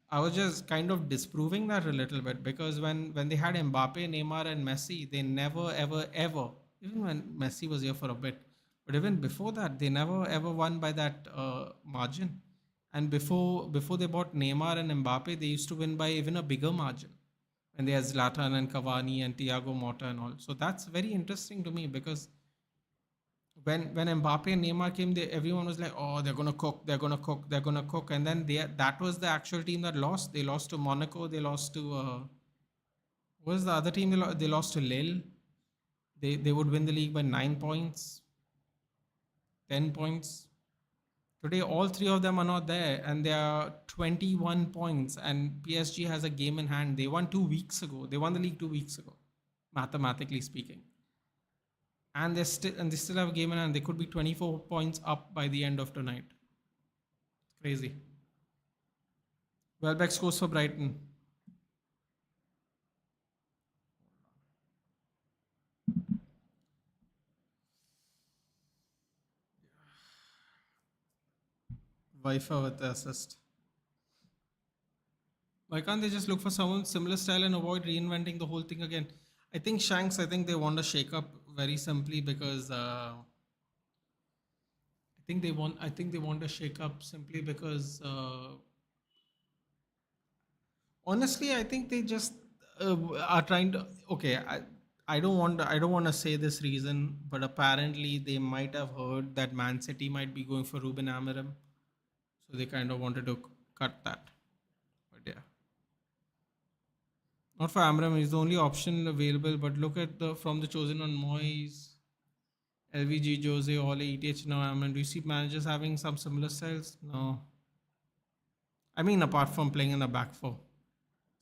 I was just kind of disproving that a little bit because when they had Mbappe, Neymar, and Messi, they never ever ever, even when Messi was here for a bit, but even before that, they never ever won by that margin. And before they bought Neymar and Mbappe, they used to win by even a bigger margin. And they had Zlatan and Cavani and Thiago Motta and all. So that's very interesting to me because when Mbappe and Neymar came, everyone was like, "Oh, they're gonna cook, they're gonna cook, they're gonna cook," and then that was the actual team that lost. They lost to Monaco. They lost to what was the other team? They lost to Lille. They would win the league by 9 points, 10 points. Today, all three of them are not there, and they are 21 points. And PSG has a game in hand. They won 2 weeks ago. They won the league 2 weeks ago, mathematically speaking. And they still have a game in hand. They could be 24 points up by the end of tonight. It's crazy. Welbeck scores for Brighton. Wifa with the assist. Why can't they just look for someone similar style and avoid reinventing the whole thing again? I think Shanks. I think they want to shake up very simply because I think they want to shake up simply because honestly, I think they just are trying to. Okay, I don't want to say this reason, but apparently they might have heard that Man City might be going for Ruben Amorim, so they kind of wanted to cut that. But yeah, not for Amorim. He's the only option available. But look at the from the chosen on Moyes, LVG, Jose, Ole, ETH, now Amorim. Do you see managers having some similar styles? No. I mean, apart from playing in the back four.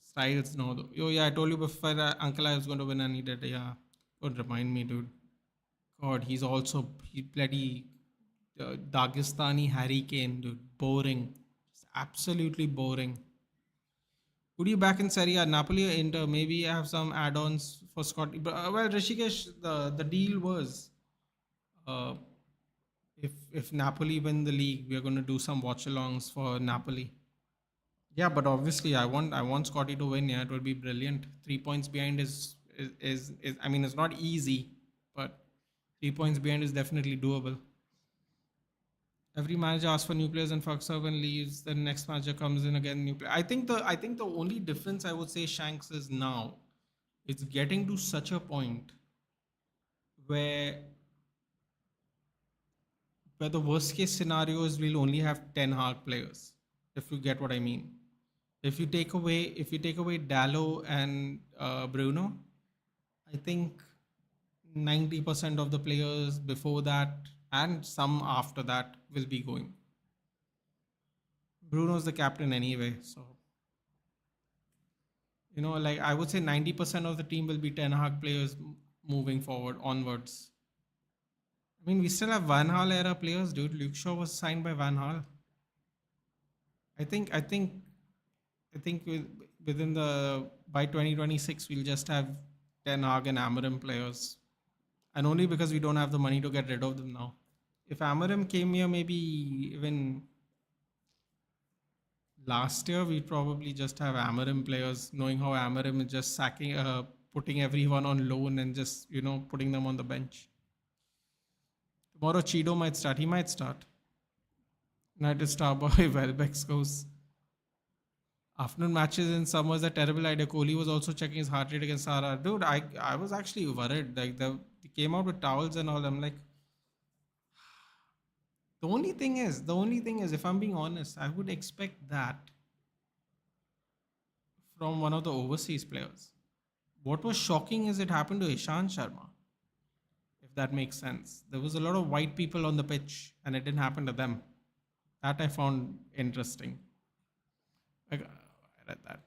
Styles, no. Though. Yo, yeah, I told you before Uncle I was going to win and he did. Yeah. Don't remind me, dude. God, he bloody Dagestani Harry Kane, dude. Boring. Just absolutely boring. Could you back in Serie A? Napoli or Inter? Maybe have some add-ons for Scott. But, well, Rishikesh, the deal was uh, if Napoli win the league, we are going to do some watch-alongs for Napoli. Yeah, but obviously, I want Scotty to win. Yeah, it would be brilliant. 3 points behind is I mean, it's not easy, but 3 points behind is definitely doable. Every manager asks for new players and fucks up and leaves. The next manager comes in again, new player. I think the only difference I would say Shanks is now. It's getting to such a point where the worst case scenario is we'll only have 10 hard players, if you get what I mean. If you take away Dallo and Bruno, I think 90% of the players before that and some after that will be going. Bruno's the captain anyway, so like I would say 90% of the team will be Ten Hag players moving forward onwards. I mean, we still have Van Gaal era players, dude. Luke Shaw was signed by Van Gaal. I think I think I think within the by 2026 we'll just have Ten Hag and Amarim players, and only because we don't have the money to get rid of them now. If Amarim came here, maybe even last year, we'd probably just have Amarim players, knowing how Amarim is just putting everyone on loan and just putting them on the bench. Tomorrow, Chido might start. He might start. United star boy Welbeck goes. Afternoon matches in summers are terrible idea. Kohli was also checking his heart rate against Sara. Dude, I was actually worried. Like they came out with towels and all. I'm like, the only thing is, if I'm being honest, I would expect that from one of the overseas players. What was shocking is it happened to Ishant Sharma, if that makes sense. There was a lot of white people on the pitch and it didn't happen to them. That I found interesting. I read that.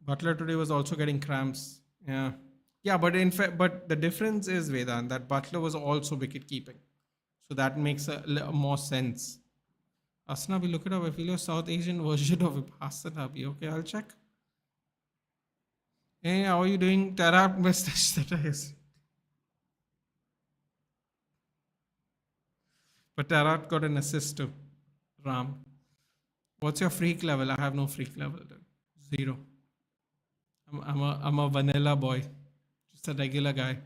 Butler today was also getting cramps. Yeah. Yeah, but in fact, but the difference is, Vedant, that Butler was also wicket keeping. So that makes more sense. Asna, we look it up. I feel a South Asian version of Vipassana. Okay, I'll check. Hey, how are you doing? Tarap mustache that is. But Tarap got an assist to Ram. What's your freak level? I have no freak level. Zero. I'm a vanilla boy. Just a regular guy.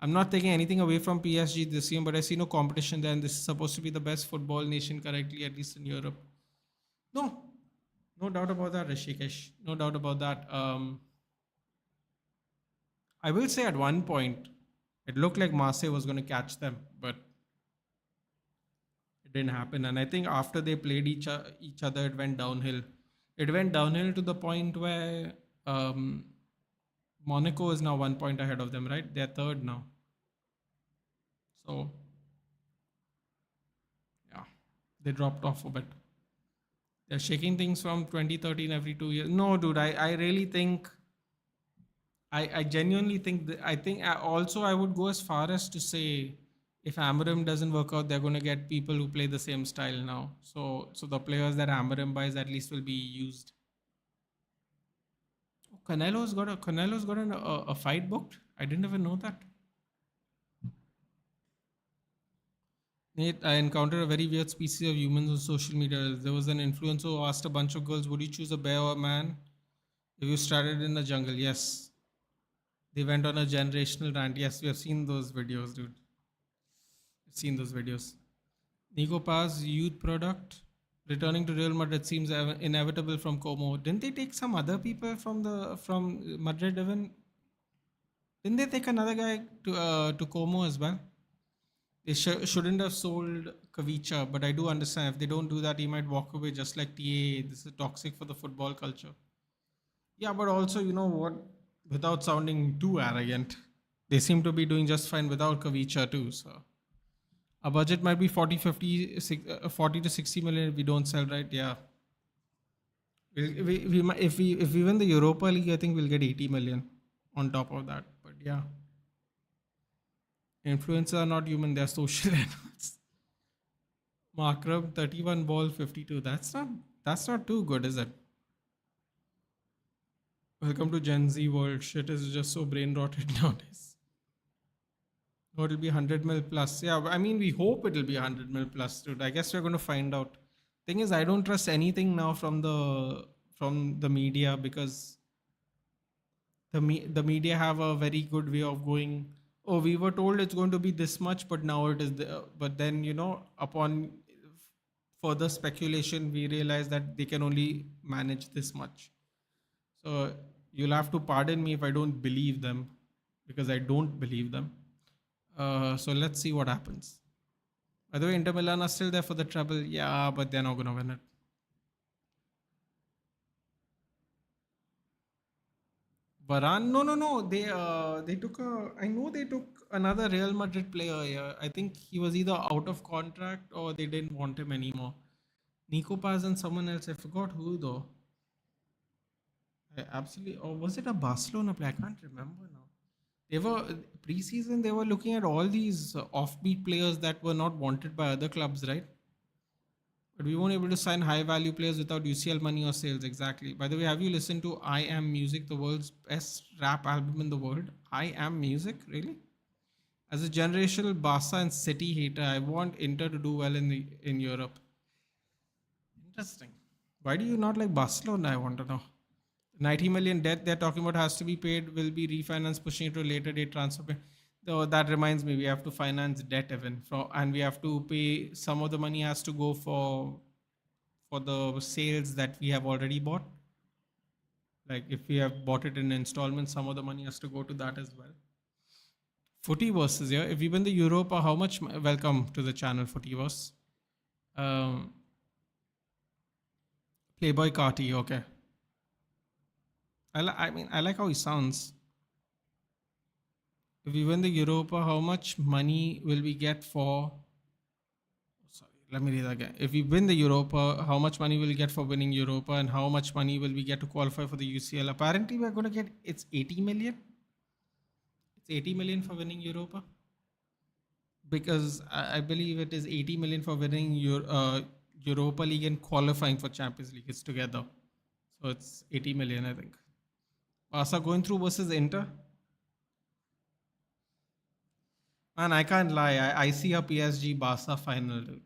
I'm not taking anything away from PSG this year, but I see no competition there, and this is supposed to be the best football nation currently, at least in Europe. No doubt about that, Rishikesh. No doubt about that. I will say at one point, it looked like Marseille was going to catch them, but it didn't happen. And I think after they played each other, it went downhill. It went downhill to the point where Monaco is now 1 point ahead of them, right? They're third now. So, yeah, they dropped off a bit. They're shaking things from 2013 every 2 years. No, dude, I really think, I genuinely think, I would go as far as to say, if Amarim doesn't work out, they're going to get people who play the same style now. So the players that Amarim buys at least will be used. Canelo's got a fight booked. I didn't even know that. Nate, I encountered a very weird species of humans on social media. There was an influencer who asked a bunch of girls, would you choose a bear or a man if you started in the jungle? Yes. They went on a generational rant. Yes, we have seen those videos, dude. We've seen those videos. Nico Paz, youth product, returning to Real Madrid seems inevitable from Como. Didn't they take some other people from Madrid even? Didn't they take another guy to Como as well? They shouldn't have sold Kavicha, but I do understand if they don't do that, he might walk away just like TA. This is toxic for the football culture. Yeah, but also, you know what? Without sounding too arrogant, they seem to be doing just fine without Kavicha too. So our budget might be 40 to 60 million if we don't sell, right? Yeah. If we win the Europa League, I think we'll get 80 million on top of that. But yeah. Influencers are not human, they're social animals. Markram, 31 ball, 52. That's not too good, is it? Welcome to Gen Z world. Shit is just so brain rotted nowadays. No, it'll be 100 mil plus. Yeah, I mean, we hope it'll be 100 mil plus, dude. I guess we're going to find out. Thing is, I don't trust anything now from the media, because the media have a very good way of going, oh, we were told it's going to be this much, but now it is but then, upon further speculation, we realize that they can only manage this much. So you'll have to pardon me if I don't believe them, because I don't believe them. So let's see what happens. By the way, Inter Milan are still there for the treble. Yeah, but they're not going to win it. Varane? No, no, no. They took a. I know they took another Real Madrid player. Yeah, I think he was either out of contract or they didn't want him anymore. Nico Paz and someone else. I forgot who though. I absolutely. Or was it a Barcelona player? I can't remember now. They were preseason. They were looking at all these offbeat players that were not wanted by other clubs, right? But we weren't able to sign high value players without UCL money or sales. Exactly. By the way, have you listened to I Am Music, the world's best rap album in the world? I Am Music, really? As a generational Barca and City hater, I want Inter to do well in Europe. Interesting. Why do you not like Barcelona? I want to know. 90 million debt they're talking about has to be paid, will be refinanced, pushing it to a later date transfer. Though that reminds me, we have to finance debt even from, and we have to pay. Some of the money has to go for the sales that we have already bought. Like if we have bought it in installments, some of the money has to go to that as well. Footyverse, yeah. If we win the Europa, how much? Welcome to the channel, Footyverse. Um, Playboy Carti, okay. I mean, I like how he sounds. If we win the Europa, how much money will we get for? Sorry, let me read that again. If we win the Europa, how much money will we get for winning Europa, and how much money will we get to qualify for the UCL? Apparently, we're going to get it's 80 million. It's 80 million for winning Europa, because I believe it is 80 million for winning Europa League and qualifying for Champions League. It's together, so it's 80 million, I think. Barca going through versus Inter. Man, I can't lie. I see a PSG Barca final. Dude.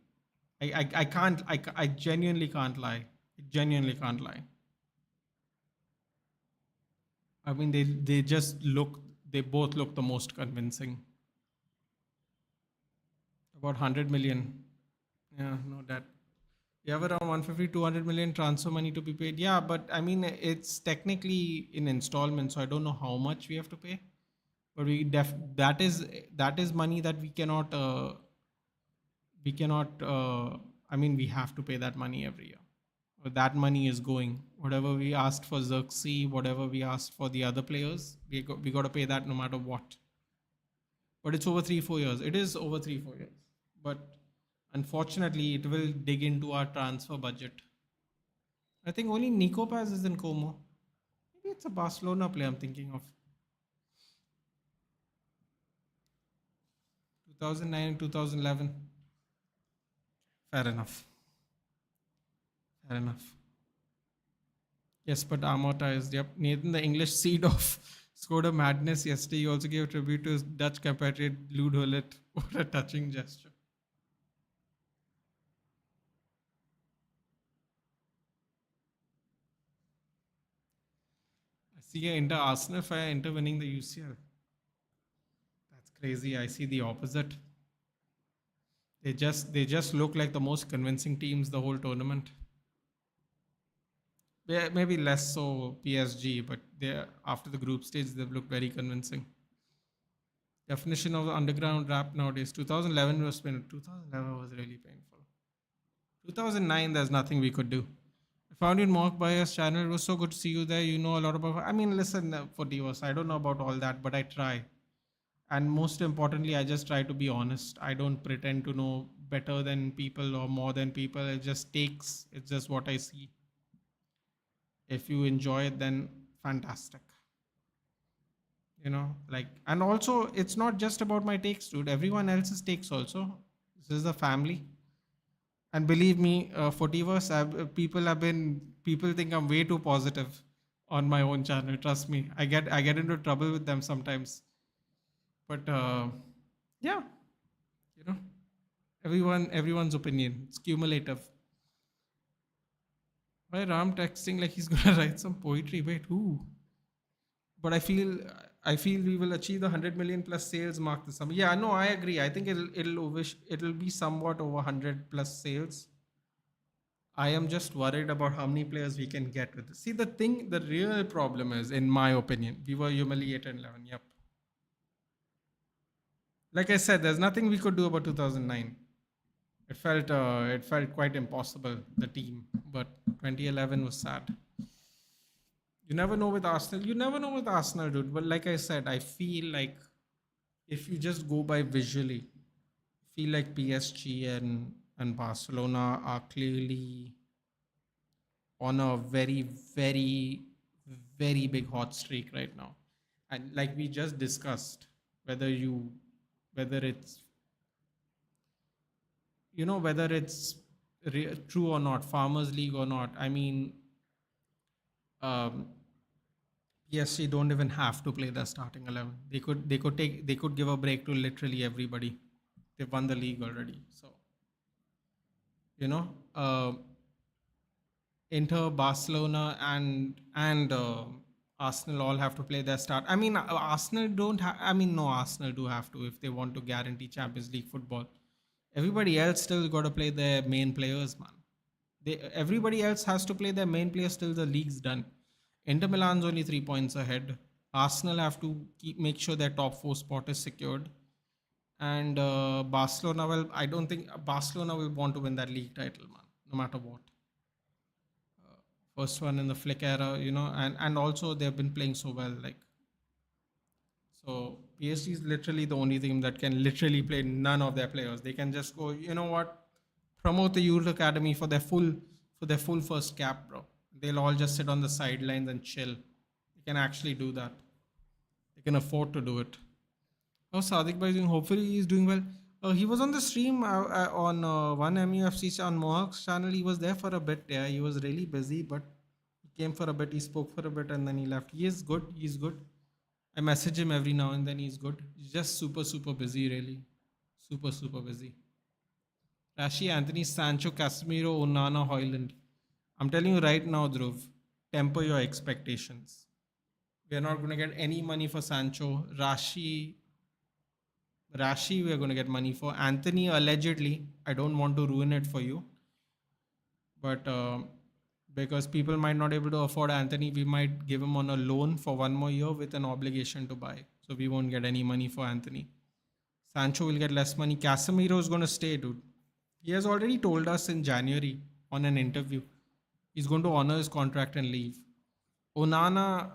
I can't. I genuinely can't lie. I genuinely can't lie. I mean, they just look. They both look the most convincing. About 100 million. Yeah, no that. You have around 150, 200 million transfer money to be paid. Yeah, but I mean, it's technically in installments, so I don't know how much we have to pay. But that is money that we cannot. I mean, we have to pay that money every year. But that money is going. Whatever we asked for Xerxes, whatever we asked for the other players, we got to pay that no matter what. But it's over 3-4 years. It is over 3-4 years. But unfortunately, it will dig into our transfer budget. I think only Nico Paz is in Como. Maybe it's a Barcelona player I'm thinking of. 2009 and 2011. Fair enough. Fair enough. Yes, but amortized. Yep. Nathan, the English seed of scored a madness yesterday. He also gave a tribute to his Dutch compatriot Lude Hullet. What a touching gesture. I see a Inter Arsenal fire Inter winning the UCL. That's crazy. I see the opposite. They just look like the most convincing teams the whole tournament. Yeah, maybe less so PSG, but they after the group stage they've looked very convincing. Definition of the underground rap nowadays. 2011 was painful. 2011 was really painful. 2009, there's nothing we could do. I found you in Mark Bayer's channel. It was so good to see you there. You know a lot about. I mean, listen, for Divas, I don't know about all that, but I try. And most importantly, I just try to be honest. I don't pretend to know better than people or more than people. It's just what I see. If you enjoy it, then fantastic. Like, and also, it's not just about my takes, dude. Everyone else's takes also. This is a family. And believe me, Fortiverse, people think I'm way too positive on my own channel. Trust me, I get into trouble with them sometimes. But yeah, you know, everyone's opinion. It's cumulative. Why Ram texting like he's gonna write some poetry? Wait, who? But I feel we will achieve the 100 million plus sales mark this summer. Yeah, no, I agree. I think it'll be somewhat over 100 plus sales. I am just worried about how many players we can get with this. See, the real problem is, in my opinion, we were humiliated in 11. Yep. Like I said, there's nothing we could do about 2009. It felt quite impossible, the team, but 2011 was sad. You never know with Arsenal. You never know with Arsenal, dude. But like I said, I feel like if you just go by visually, feel like PSG and Barcelona are clearly on a very, very, very big hot streak right now. And like we just discussed, whether you, whether it's, whether it's true or not, Farmers League or not. I mean, um, PSG don't even have to play their starting 11. They could give a break to literally everybody. They've won the league already. So, you know, uh, Inter, Barcelona, and Arsenal all have to play their start. I mean, Arsenal don't have. I mean, no, Arsenal do have to if they want to guarantee Champions League football. Everybody else still got to play their main players, man. Everybody else has to play their main players till the league's done. Inter Milan's only 3 points ahead. Arsenal have to make sure their top four spot is secured. And Barcelona, well, I don't think Barcelona will want to win that league title, man, no matter what. First one in the Flick era, and also they've been playing so well. Like, so PSG is literally the only team that can literally play none of their players. They can just go, you know what, promote the youth academy for their full first cap, bro. They'll all just sit on the sidelines and chill. They can actually do that. They can afford to do it. Oh, Sadiq Bhai is doing. Hopefully, he's doing well. He was on the stream on one MUFC on Mohawk's channel. He was there for a bit. Yeah, he was really busy, but he came for a bit. He spoke for a bit, and then he left. He is good. He's good. I message him every now and then. He's good. He's just super, super busy, really. Super, super busy. Rashi, Anthony, Sancho, Casemiro, Onana, Hoyland. I'm telling you right now, Dhruv, temper your expectations. We are not going to get any money for Sancho. Rashi, we are going to get money for. Anthony, allegedly, I don't want to ruin it for you. But because people might not able to afford Anthony, we might give him on a loan for 1 more year with an obligation to buy. So we won't get any money for Anthony. Sancho will get less money. Casemiro is going to stay, dude. He has already told us in January on an interview. He's going to honor his contract and leave. Onana,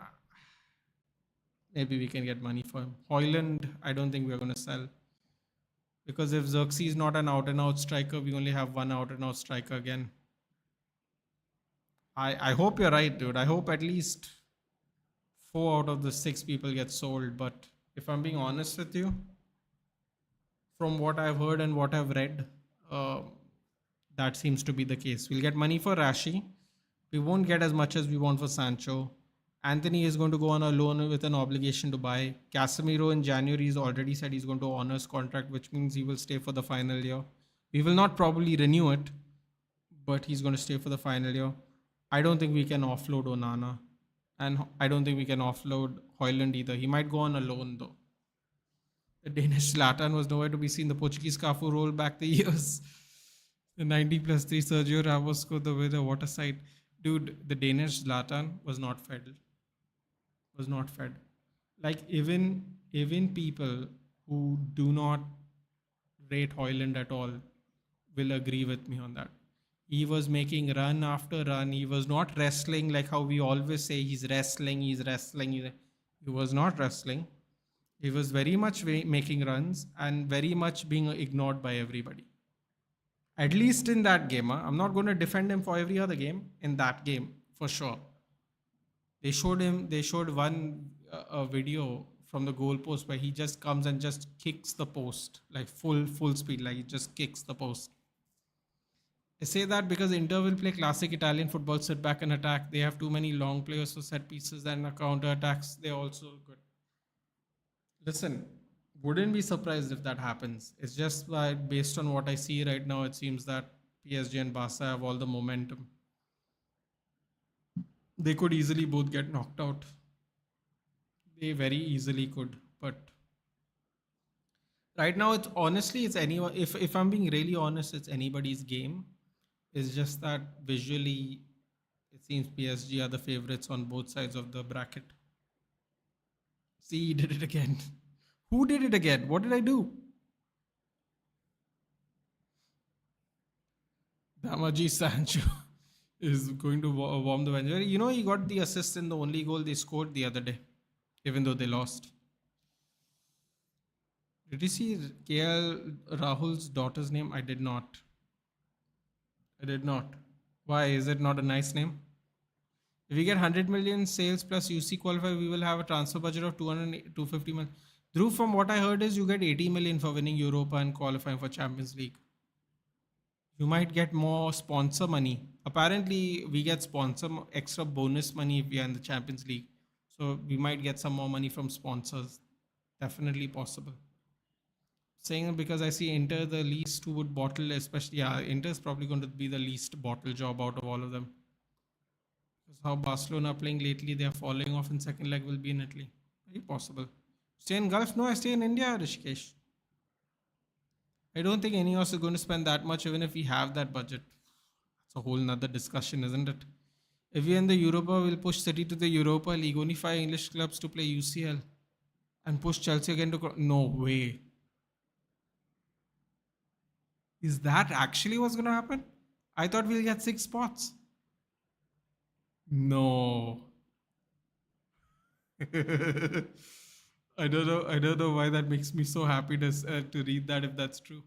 maybe we can get money for him. Hoyland, I don't think we're going to sell. Because if Xerxes is not an out-and-out striker, we only have one out-and-out striker again. I hope you're right, dude. I hope at least 4 out of the 6 people get sold. But if I'm being honest with you, from what I've heard and what I've read, that seems to be the case. We'll get money for Rashi. We won't get as much as we want for Sancho. Anthony is going to go on a loan with an obligation to buy. Casemiro in January has already said he's going to honor his contract, which means he will stay for the final year. We will not probably renew it, but he's going to stay for the final year. I don't think we can offload Onana, and I don't think we can offload Hoyland either. He might go on a loan though. The Danish Zlatan was nowhere to be seen. The Portuguese Cafu rolled back the years. The 90+3 Sergio Ramos scored the winner. What a sight. Dude, the Danish Zlatan was not fed. Was not fed. Like even people who do not rate Hoyland at all will agree with me on that. He was making run after run. He was not wrestling like how we always say he's wrestling. He was not wrestling. He was very much making runs and very much being ignored by everybody. At least in that game. I'm not going to defend him for every other game. In that game, for sure. They showed one a video from the goalpost where he just comes and just kicks the post. Like full speed. Like he just kicks the post. I say that because Inter will play classic Italian football, sit back and attack. They have too many long players for set pieces and counter attacks. They're also good. Listen, wouldn't be surprised if that happens. It's just that based on what I see right now, it seems that PSG and Barca have all the momentum. They could easily both get knocked out. They very easily could. But right now, it's anyone. If I'm being really honest, it's anybody's game. It's just that visually, it seems PSG are the favorites on both sides of the bracket. See, he did it again. Who did it again? What did I do? Damaji Sancho is going to warm the bench. You know, he got the assist in the only goal they scored the other day, even though they lost. Did you see KL Rahul's daughter's name? I did not. I did not. Why? Is it not a nice name? If we get 100 million sales plus UC qualify, we will have a transfer budget of 250 million. Dhruv, from what I heard, is you get 80 million for winning Europa and qualifying for Champions League. You might get more sponsor money. Apparently, we get sponsor extra bonus money if we are in the Champions League. So we might get some more money from sponsors. Definitely possible. Saying it because I see Inter the least who would bottle, especially Inter is probably going to be the least bottle job out of all of them. Because how Barcelona are playing lately, they are falling off in second leg will be in Italy. Very possible. Stay in Gulf? No, I stay in India, Rishikesh. I don't think any of us are going to spend that much, even if we have that budget. It's a whole nother discussion, isn't it? If we're in the Europa, we'll push City to the Europa League. Only 5 English clubs to play UCL. And push Chelsea again to... No way. Is that actually what's going to happen? I thought we'll get 6 spots. No. I don't know why that makes me so happy to read that if that's true.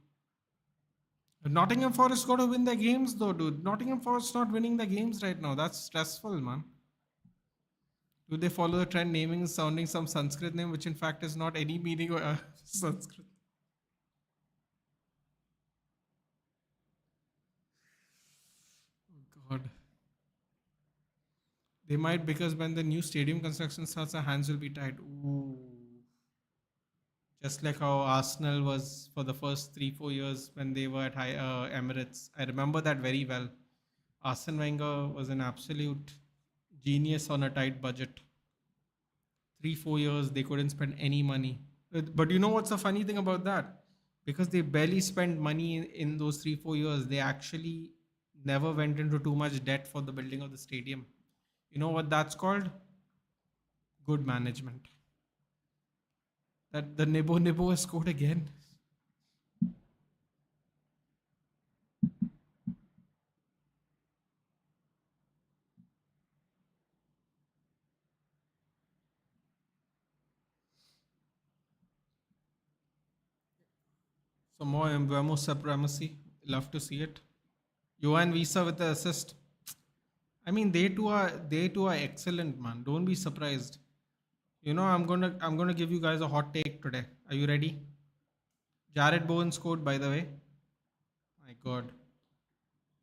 Nottingham Forest got to win their games though, dude. Nottingham Forest not winning the games right now. That's stressful, man. Do they follow the trend naming and sounding some Sanskrit name, which in fact is not any meaning of Sanskrit? Oh God. They might, because when the new stadium construction starts, our hands will be tied. Ooh. Just like how Arsenal was for the first 3-4 years when they were at Emirates. I remember that very well. Arsene Wenger was an absolute genius on a tight budget. 3-4 years, they couldn't spend any money. But you know what's the funny thing about that? Because they barely spent money in those 3-4 years, they actually never went into too much debt for the building of the stadium. You know what that's called? Good management. That the Nebo has scored again. Some more Mbeumo supremacy. Love to see it. Johan Visa with the assist. I mean, they too are excellent, man. Don't be surprised. You know, I'm gonna give you guys a hot take today. Are you ready? Jared Bowen scored, by the way. My God.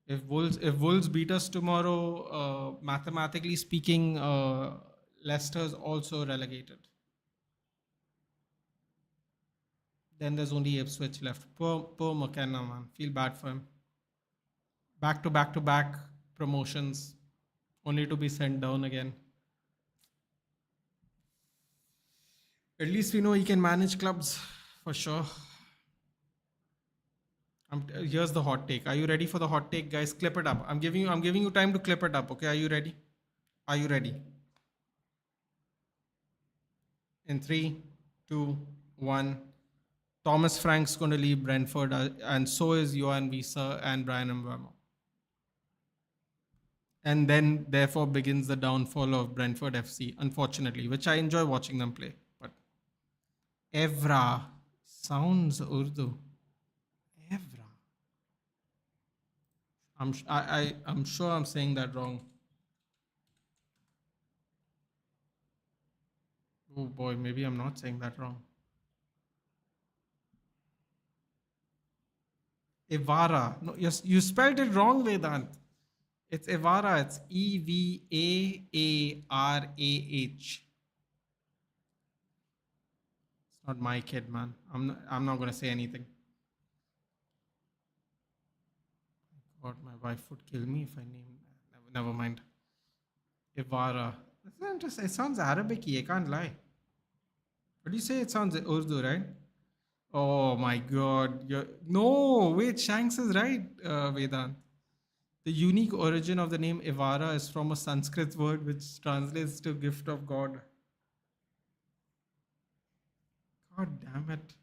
If Wolves beat us tomorrow, mathematically speaking, Leicester's also relegated. Then there's only Ipswich left. Poor McKenna, man. Feel bad for him. Back to back promotions, only to be sent down again. At least we know he can manage clubs for sure. Here's the hot take. Are you ready for the hot take, guys? Clip it up. I'm giving you time to clip it up. Okay, are you ready? Are you ready? In 3, 2, 1. Thomas Frank's going to leave Brentford, and so is Johan Visa and Brian Mbeumo. And then, therefore, begins the downfall of Brentford FC, unfortunately, which I enjoy watching them play. But Evra sounds Urdu. Evra. I'm sure I'm saying that wrong. Oh boy, maybe I'm not saying that wrong. Evara. No, yes, you spelled it wrong, Vedant. It's Evara. It's Evaarah. It's not my kid, man. I'm not gonna say anything. God, my wife would kill me if I name. Never mind. Evara. That's not interesting. It sounds Arabic-y. I can't lie. What do you say? It sounds Urdu, right? Oh my God. No, wait. Shanks is right, Vedant. The unique origin of the name Ivara is from a Sanskrit word which translates to gift of God. God damn it.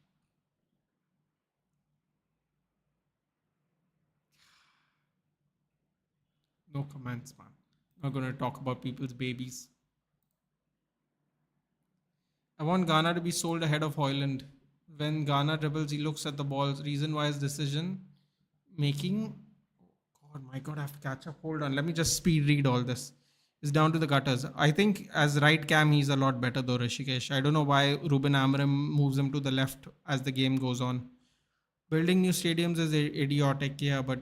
No comments, man. Not going to talk about people's babies. I want Ghana to be sold ahead of Hoyland. When Ghana dribbles, he looks at the ball. Reason why his decision making. God, my God, I have to catch up. Hold on. Let me just speed read all this. It's down to the gutters. I think as right cam, he's a lot better though, Rishikesh. I don't know why Ruben Amorim moves him to the left as the game goes on. Building new stadiums is idiotic, yeah, but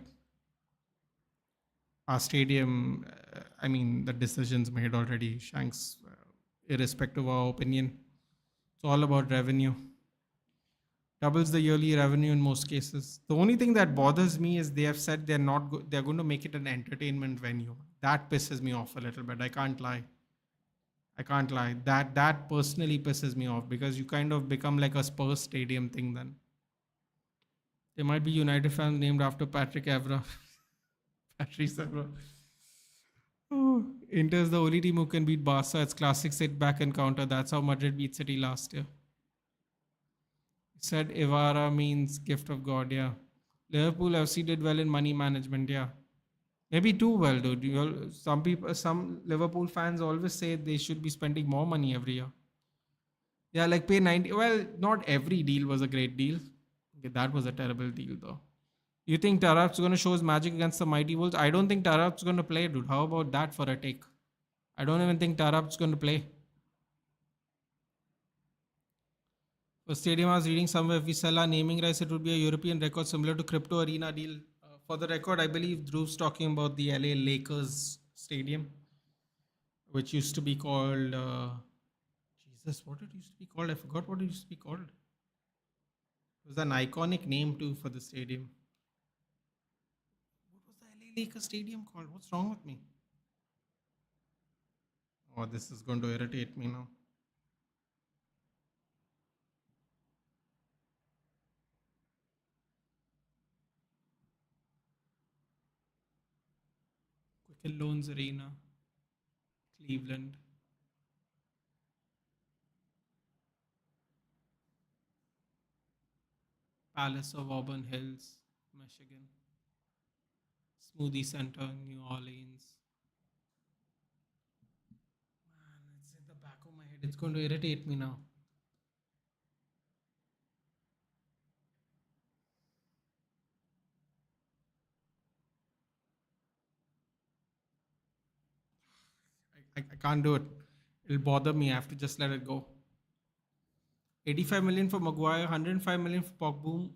our stadium, I mean, the decisions made already, Shanks, irrespective of our opinion. It's all about revenue. Doubles the yearly revenue in most cases. The only thing that bothers me is they have said they're going to make it an entertainment venue. That pisses me off a little bit. I can't lie. I can't lie. That personally pisses me off because you kind of become like a Spurs stadium thing then. There might be United fans named after Patrick Evra. Patrice Evra. Oh, Inter's the only team who can beat Barca. It's classic sit back encounter. That's how Madrid beat City last year. Said Ivara means gift of God, yeah. Liverpool FC did well in money management, yeah. Maybe too well, dude. Some Liverpool fans always say they should be spending more money every year. Yeah, like pay 90. Well, not every deal was a great deal. Okay, that was a terrible deal, though. You think Tarap's going to show his magic against the mighty Wolves? I don't think Tarap's going to play, dude. How about that for a take? I don't even think Tarap's going to play. For stadium, I was reading somewhere, if we sell our naming rights, it would be a European record similar to Crypto Arena deal. For the record, I believe Dhruv's talking about the LA Lakers stadium, which used to be called. Jesus, what it used to be called? I forgot what it used to be called. It was an iconic name too for the stadium. What was the LA Lakers stadium called? What's wrong with me? Oh, this is going to irritate me now. Quicken Loans Arena, Cleveland. Palace of Auburn Hills, Michigan. Smoothie Center, New Orleans. Man, it's in the back of my head. It's going to irritate me now. I can't do it. It'll bother me. I have to just let it go. 85 million for Maguire, 105 million for Pogba,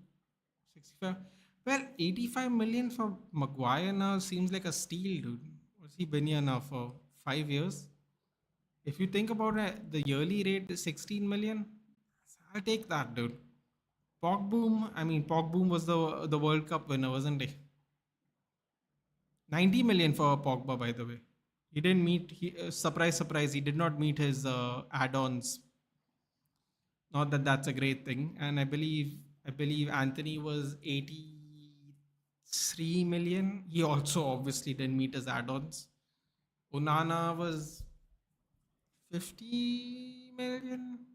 65. Well, 85 million for Maguire now seems like a steal, dude. What's he been here now for 5 years? If you think about it, the yearly rate is 16 million. I'll take that, dude. Pogba was the World Cup winner, wasn't he? 90 million for Pogba, by the way. He didn't meet, surprise, surprise, he did not meet his add-ons. Not that that's a great thing. And I believe Anthony was 83 million. He also obviously didn't meet his add-ons. Onana was 50 million.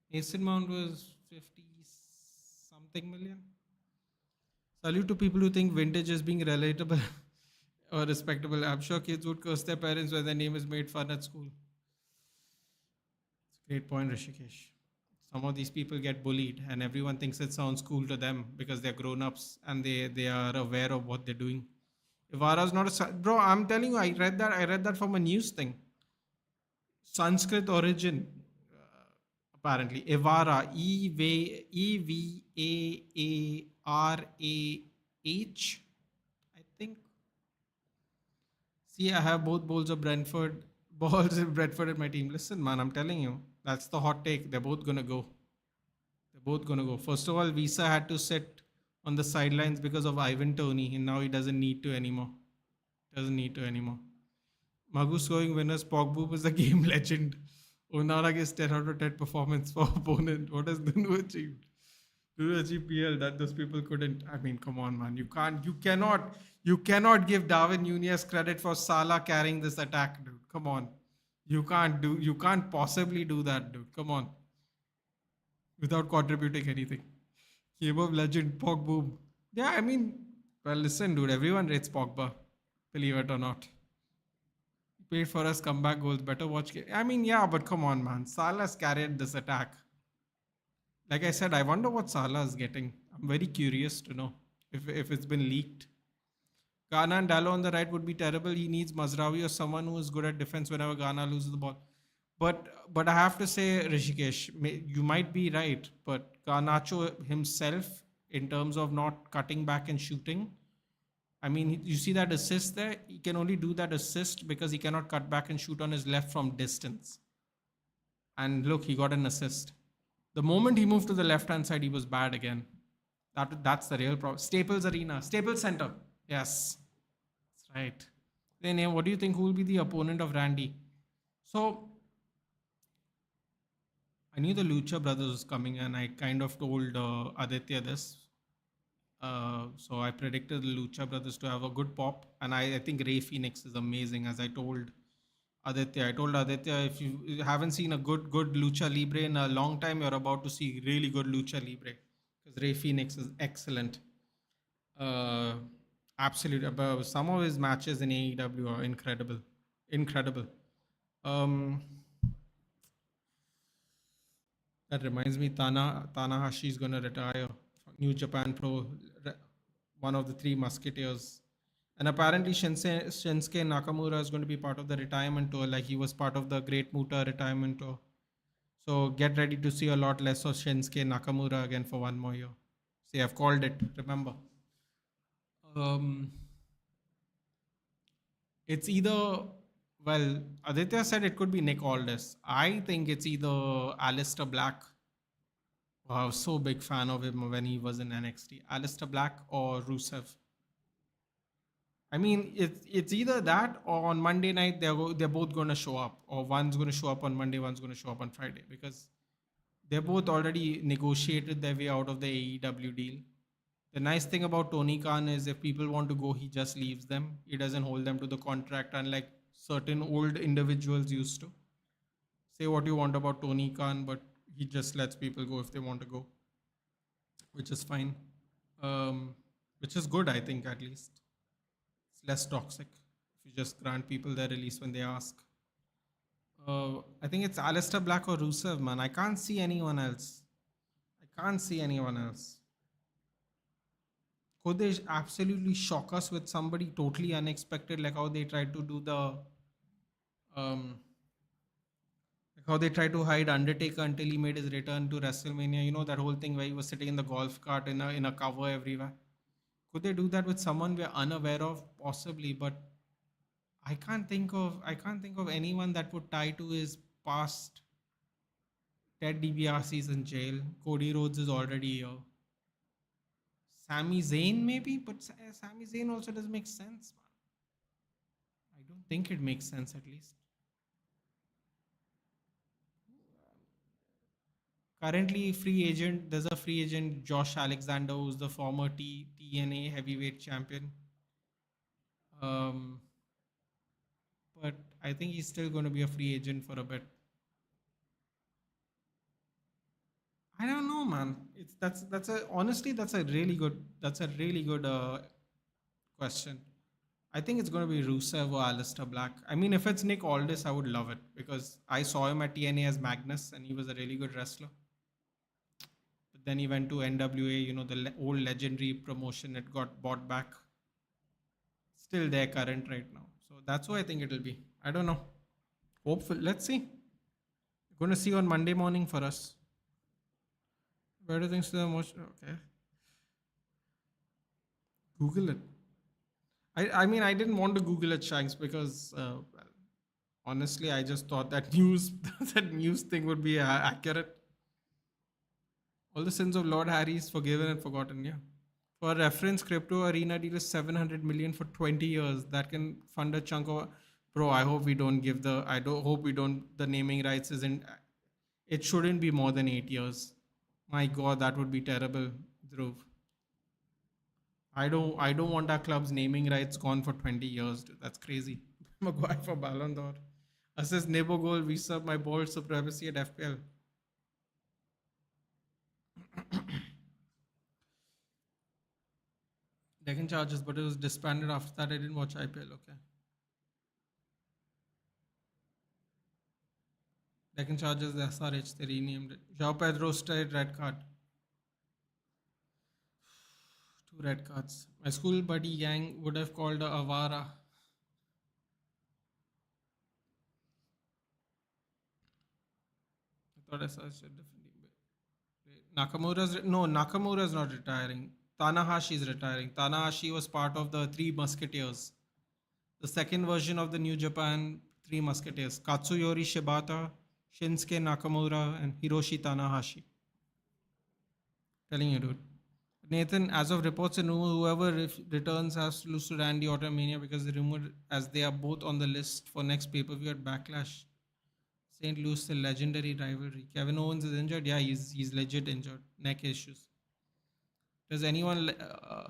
Mason Mount was 50 something million. Salute to people who think vintage is being relatable or respectable. I'm sure kids would curse their parents when their name is made fun at school. It's a great point, Rishikesh. Some of these people get bullied and everyone thinks it sounds cool to them because they're grown-ups and they are aware of what they're doing. Ivara's not a... Bro, I'm telling you, I read that from a news thing. Sanskrit origin, apparently. Ivara, Evarah, I think. See, I have both balls in Brentford in my team. Listen, man, I'm telling you, that's the hot take. They're both gonna go. First of all, Visa had to sit on the sidelines because of Ivan Toney, and now he doesn't need to anymore. Magu scoring winners. Pogba was a game legend. Onana gets 10 out of 10 performance for opponent. What has Dunu achieved? to the GPL that those people couldn't. I mean, come on, man. You cannot give Darwin Nunez credit for Salah carrying this attack, dude. Come on. You can't possibly do that, dude. Come on. Without contributing anything. Game of legend, Pogba. Yeah, I mean, well, listen, dude. Everyone rates Pogba, believe it or not. He played for us, comeback goals, better watch. I mean, yeah, but come on, man. Salah's carried this attack. Like I said, I wonder what Salah is getting. I'm very curious to know if it's been leaked. Ghana and Dallo on the right would be terrible. He needs Mazraoui or someone who is good at defense whenever Ghana loses the ball. But I have to say, Rishikesh, you might be right, but Garnacho himself, in terms of not cutting back and shooting, I mean, you see that assist there? He can only do that assist because he cannot cut back and shoot on his left from distance. And look, he got an assist. The moment he moved to the left hand side, he was bad again. That's the real problem. Staples Arena, Staples Center. Yes, that's right. Then, what do you think? Who will be the opponent of Randy? So, I knew the Lucha brothers was coming, and I kind of told Aditya this. So I predicted the Lucha brothers to have a good pop, and I think Ray Phoenix is amazing. As I told Aditya, if you haven't seen a good Lucha Libre in a long time, you're about to see really good Lucha Libre because Ray Phoenix is excellent. Absolutely, some of his matches in AEW are incredible. Um, that reminds me, Tanahashi is gonna retire. New Japan Pro, one of the three Musketeers. And apparently Shinsuke Nakamura is going to be part of the retirement tour, like he was part of the Great Muta retirement tour. So get ready to see a lot less of Shinsuke Nakamura again for one more year. See, I've called it, remember. It's either, well, Aditya said it could be Nick Aldis. I think it's either Alistair Black. Oh, I was so big fan of him when he was in NXT. Alistair Black or Rusev. I mean, it's either that or on Monday night they're both going to show up, or one's going to show up on Monday, one's going to show up on Friday, because they're both already negotiated their way out of the AEW deal. The nice thing about Tony Khan is if people want to go, he just leaves them. He doesn't hold them to the contract, unlike certain old individuals used to. Say what you want about Tony Khan, but he just lets people go if they want to go, which is fine. Which is good, I think, at least. It's less toxic if you just grant people their release when they ask. I think it's Alistair Black or Rusev, man. I can't see anyone else. Could they absolutely shock us with somebody totally unexpected, like how they tried to do like how they tried to hide Undertaker until he made his return to WrestleMania? You know, that whole thing where he was sitting in the golf cart in a cover everywhere. Could they do that with someone we're unaware of? Possibly, but I can't think of anyone that would tie to his past. Ted DiBiase is in jail. Cody Rhodes is already here. Sami Zayn maybe, but Sami Zayn also doesn't make sense, man. I don't think it makes sense, at least. Currently, there's a free agent, Josh Alexander, who's the former TNA heavyweight champion. But I think he's still going to be a free agent for a bit. I don't know, man. Honestly, that's a really good question. I think it's going to be Rusev or Alistair Black. I mean, if it's Nick Aldis, I would love it because I saw him at TNA as Magnus and he was a really good wrestler. But then he went to NWA, you know, the old legendary promotion. It got bought back. Still there current right now. So that's who I think it'll be. I don't know. Hopefully, let's see. We're going to see on Monday morning for us. Where do things to most? Okay. Google it. I mean, I didn't want to Google it, Shanks, because honestly, I just thought that news thing would be accurate. All the sins of Lord Harry is forgiven and forgotten. Yeah. For reference, crypto arena deal is 700 million for 20 years. That can fund a chunk of. Bro, I hope we don't give the. I don't hope we don't. The naming rights isn't. It shouldn't be more than 8 years. My God, that would be terrible, Dhruv. I don't want our club's naming rights gone for 20 years, dude. That's crazy. Maguire for Ballon d'Or. Assist Nebo goal, we serve my bold supremacy at FPL. Deccan Charges, but it was disbanded after that. I didn't watch IPL. Okay. Deccan Charges, the SRH, they renamed it. João Pedro straight red card. Two red cards. My school buddy gang would have called a Avara. I thought I saw it differently. Nakamura's not retiring. Tanahashi is retiring. Tanahashi was part of the Three Musketeers, the second version of the New Japan Three Musketeers. Katsuyori Shibata, Shinsuke Nakamura, and Hiroshi Tanahashi. Telling you, dude. Nathan, as of reports and rumors, whoever returns has to lose to Randy Orton Mania because the rumor, as they are both on the list for next pay per view at Backlash. St. Louis, the legendary rivalry. Kevin Owens is injured. Yeah, he's legit injured. Neck issues. Does anyone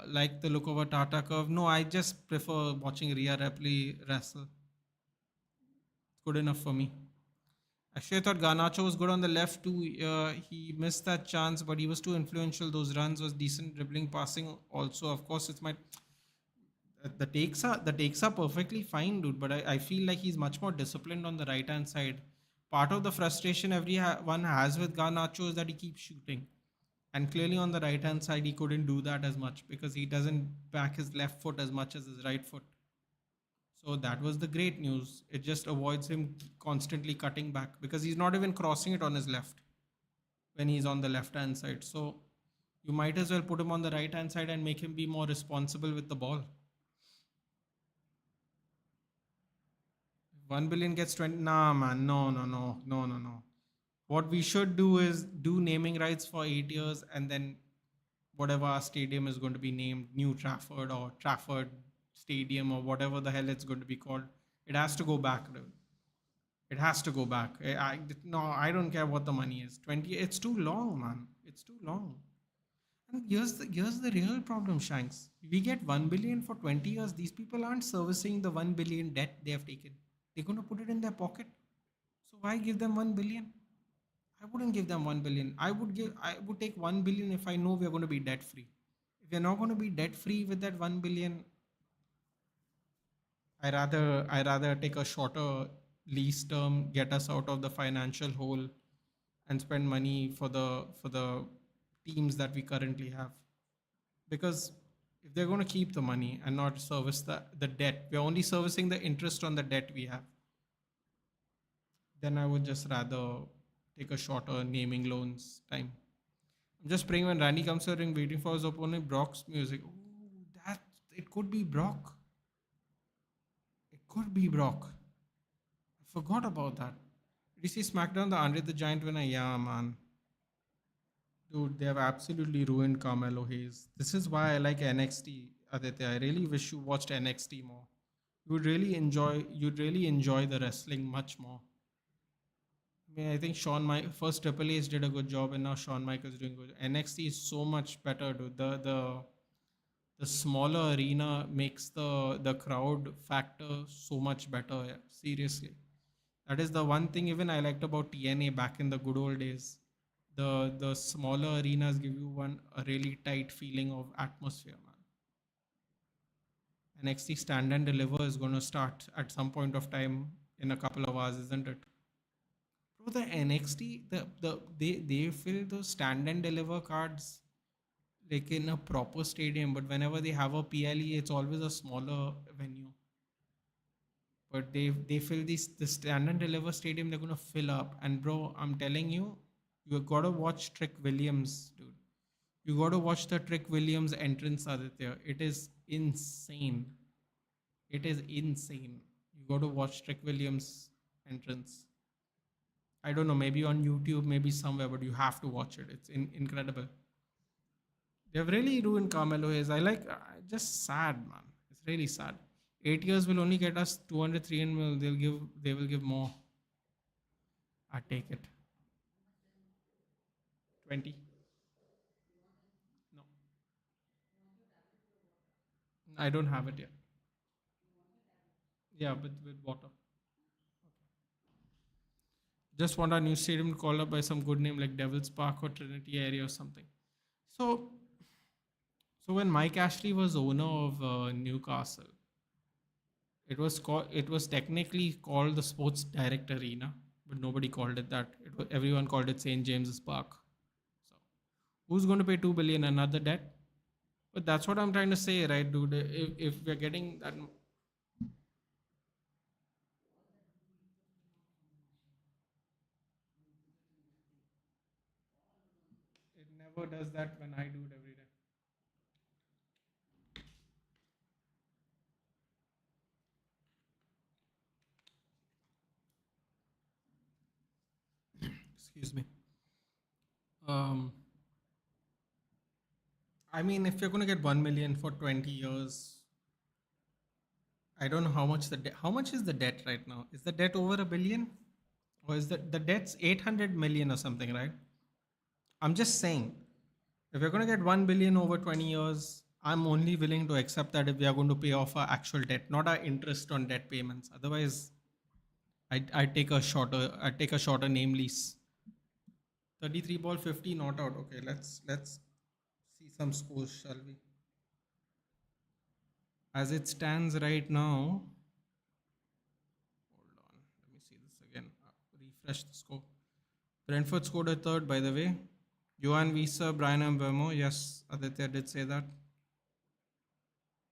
like the look of a Tata curve? No, I just prefer watching Rhea Ripley wrestle. It's good enough for me. Actually, I thought Garnacho was good on the left too. He missed that chance, but he was too influential. Those runs was decent dribbling, passing. Also, of course, it's my the takes are perfectly fine, dude. But I feel like he's much more disciplined on the right hand side. Part of the frustration everyone has with Garnacho is that he keeps shooting, and clearly on the right hand side he couldn't do that as much because he doesn't back his left foot as much as his right foot. So that was the great news. It just avoids him constantly cutting back because he's not even crossing it on his left when he's on the left hand side. So you might as well put him on the right hand side and make him be more responsible with the ball. 1 billion gets 20. Nah, man. No, no, no, no, no, no. What we should do is do naming rights for 8 years and then whatever our stadium is going to be named, New Trafford or Trafford Stadium or whatever the hell it's going to be called, it has to go back, dude. It has to go back. No, I don't care what the money is. 20, it's too long, man. It's too long. And here's the real problem, Shanks. We get 1 billion for 20 years. These people aren't servicing the 1 billion debt they have taken. They're going to put it in their pocket. So why give them 1 billion? I wouldn't give them 1 billion. I would take 1 billion if I know we're going to be debt free. If we're not going to be debt free with that 1 billion, I rather take a shorter lease term, get us out of the financial hole, and spend money for the teams that we currently have. Because if they're going to keep the money and not service the debt, we're only servicing the interest on the debt we have. Then I would just rather take a shorter naming loans time. I'm just praying when Randy comes to the ring, waiting for his opponent, Brock's music. Ooh, that it could be Brock. It could be Brock. I forgot about that. Did you see SmackDown, the Andre the Giant winner? Yeah, man. Dude, they have absolutely ruined Carmelo Hayes. This is why I like NXT, Aditya. I really wish you watched NXT more. You'd really enjoy the wrestling much more. I mean, I think my first Triple H did a good job, and now Shawn Michaels doing good. NXT is so much better, dude. The smaller arena makes the crowd factor so much better. Yeah, seriously, that is the one thing even I liked about TNA back in the good old days. The smaller arenas give you a really tight feeling of atmosphere, man. NXT Stand and Deliver is going to start at some point of time in a couple of hours, isn't it? Bro, the NXT, they fill those stand and deliver cards like in a proper stadium, but whenever they have a PLE, it's always a smaller venue. But they fill the stand and deliver stadium, they're gonna fill up. And bro, I'm telling you, you gotta watch Trick Williams, dude. You gotta watch the Trick Williams entrance, Aditya. It is insane. It is insane. You gotta watch Trick Williams entrance. I don't know, maybe on YouTube, maybe somewhere, but you have to watch it. It's incredible. They've really ruined Carmelo Hayes. Just sad, man. It's really sad. 8 years will only get us 200, 300 mil. They will give more. I take it. 20. I don't have it yet. Yeah, with water. Just want a new stadium called up by some good name like Devil's Park or Trinity area or something. So, so when Mike Ashley was owner of Newcastle, it was technically called the Sports Direct Arena, but nobody called it that. Everyone called it St James's Park. So, who's going to pay 2 billion another debt? But that's what I'm trying to say, right, dude? If we're getting that, it never does that when I do it every day. Excuse me. Um, I mean, if you're going to get 1 million for 20 years, I don't know how much how much is the debt right now? Is the debt over a billion, or is the debt's 800 million or something, right? I'm just saying, if you're going to get 1 billion over 20 years, I'm only willing to accept that if we are going to pay off our actual debt, not our interest on debt payments. Otherwise, I take a shorter name lease. 33 ball 50 not out. Okay, let's see some scores, shall we? As it stands right now, hold on, let me see this again. Refresh the score. Brentford scored a third, by the way. Johan Visa, Brian Mbemo. Yes, Aditya did say that.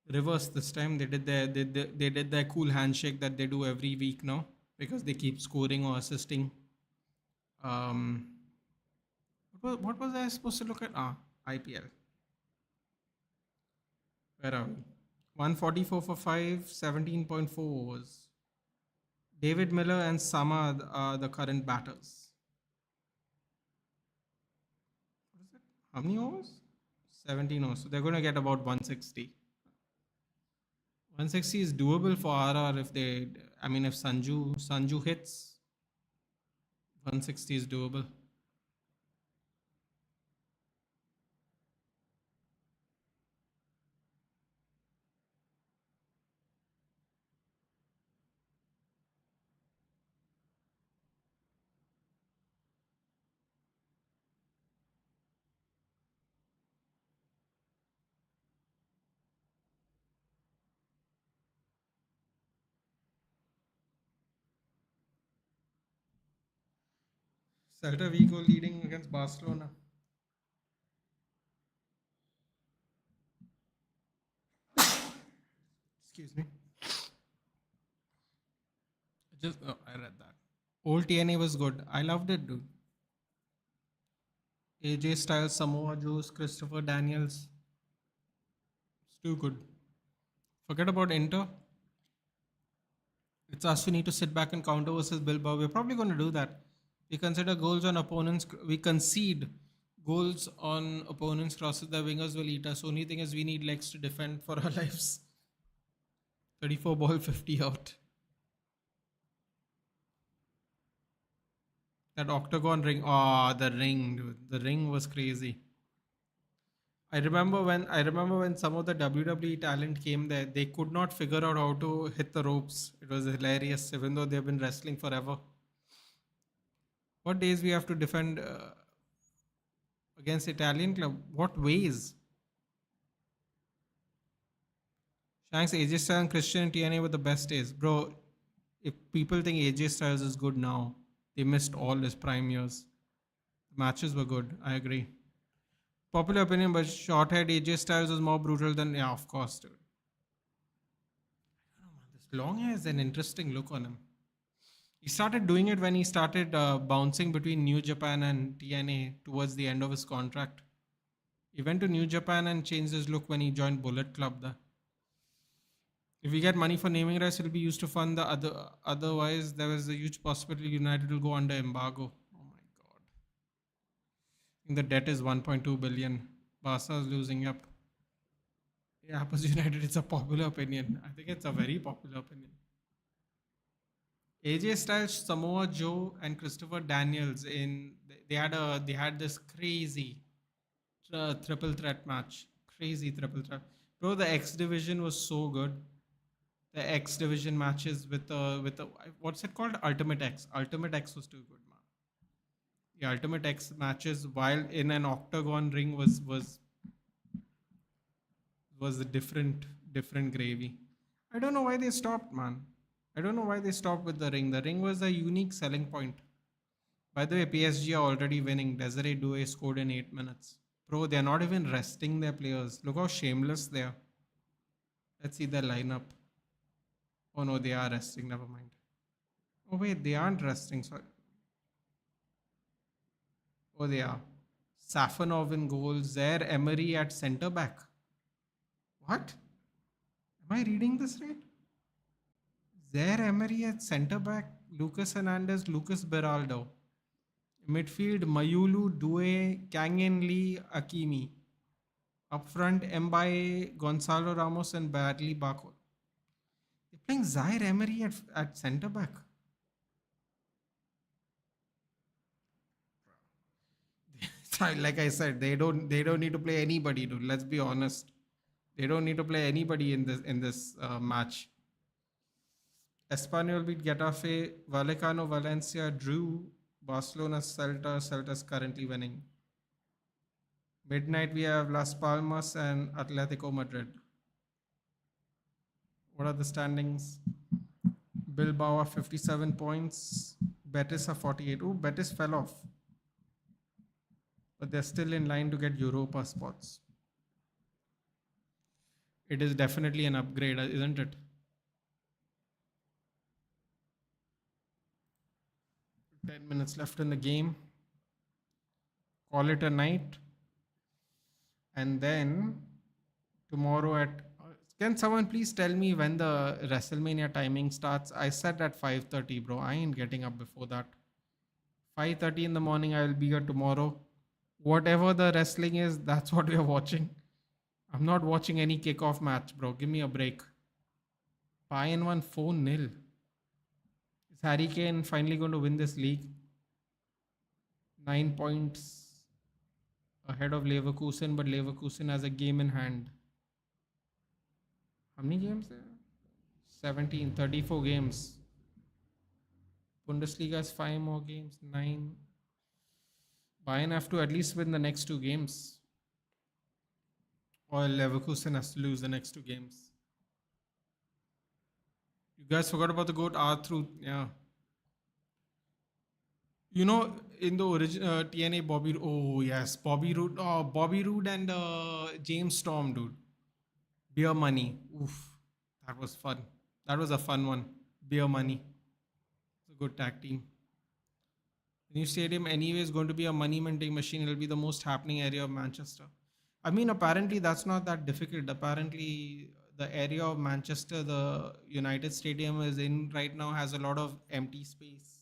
Reverse this time. They did their cool handshake that they do every week now because they keep scoring or assisting. Um, what was I supposed to look at? IPL. Where are we? 144 for 5, 17.4 overs. David Miller and Sama are the current batters. What is it? How many overs? 17 overs. So they're going to get about 160. 160 is doable for RR if they, I mean, if Sanju hits, 160 is doable. Celta Vigo leading against Barcelona. Excuse me. Just I read that. Old TNA was good. I loved it, dude. AJ Styles, Samoa Joe, Christopher Daniels. It's too good. Forget about Inter. It's us who need to sit back and counter versus Bilbao. We're probably going to do that. We consider goals on opponents. We concede goals on opponents crosses. The wingers will eat us. Only thing is we need legs to defend for our lives. 34 ball 50 out. That octagon ring. Oh, the ring, dude. The ring was crazy. I remember when some of the WWE talent came there, they could not figure out how to hit the ropes. It was hilarious, even though they've been wrestling forever. What days we have to defend against Italian club? What ways? Shanks, AJ Styles and Christian and TNA were the best days, bro. If people think AJ Styles is good now, they missed all his prime years. The matches were good. I agree. Popular opinion, but short haired AJ Styles was more brutal than, yeah, of course, dude. I don't know, man. This long hair is an interesting look on him. He started doing it when he started bouncing between New Japan and TNA towards the end of his contract. He went to New Japan and changed his look when he joined Bullet Club there. If we get money for naming rights, it'll be used to fund the other. Otherwise, there is a huge possibility United will go under embargo. Oh my god! I think the debt is 1.2 billion. Barca is losing up. Yeah, but United, it's a popular opinion. I think it's a very popular opinion. AJ Styles, Samoa Joe, and Christopher Daniels they had this crazy triple threat match. Crazy triple threat. Bro, the X division was so good. The X division matches with the what's it called? Ultimate X. Ultimate X was too good, man. The Ultimate X matches while in an octagon ring was a different gravy. I don't know why they stopped, man. I don't know why they stopped with the ring. The ring was a unique selling point. By the way, PSG are already winning. Desiree Doué scored in 8 minutes. Bro, they're not even resting their players. Look how shameless they are. Let's see their lineup. Oh no, they are resting. Never mind. Oh wait, they aren't resting. Sorry. Oh, they are. Safanov in goal. Zaire Emery at centre back. What? Am I reading this right? Zaire Emery at centre back. Lucas Hernandez, Lucas Beraldo. Midfield Mayulu, Due, Kangen Lee, Akimi. Up front, Mbaye, Gonzalo Ramos, and Bradley Bako. They're playing Zaire Emery at centre back. Like I said, they don't need to play anybody, dude. Let's be honest. They don't need to play anybody in this match. Espanyol beat Getafe, Vallecano, Valencia drew, Barcelona, Celta. Celta's currently winning. Midnight we have Las Palmas and Atletico Madrid. What are the standings? Bilbao are 57 points. Betis are 48. Oh, Betis fell off. But they're still in line to get Europa spots. It is definitely an upgrade, isn't it? 10 minutes left in the game. Call it a night. And then tomorrow at can someone please tell me when the WrestleMania timing starts? I said at 5:30, bro. I ain't getting up before that. 5:30 in the morning, I will be here tomorrow. Whatever the wrestling is, that's what we are watching. I'm not watching any kickoff match, bro. Give me a break. Bayern won 4-0. Is Harry Kane finally going to win this league? 9 points ahead of Leverkusen, but Leverkusen has a game in hand. How many games there? 17, 34 games. Bundesliga has 5 more games, 9. Bayern have to at least win the next 2 games. Or Leverkusen has to lose the next 2 games. You guys forgot about the GOAT R through, yeah. You know, in the original TNA, oh yes, Bobby Roode and James Storm, dude. Beer Money. Oof, that was fun. That was a fun one. Beer Money. It's a good tag team. The new stadium, anyway, is going to be a money minting machine. It'll be the most happening area of Manchester. I mean, apparently that's not that difficult. Apparently, the area of Manchester, the United Stadium is in right now, has a lot of empty space.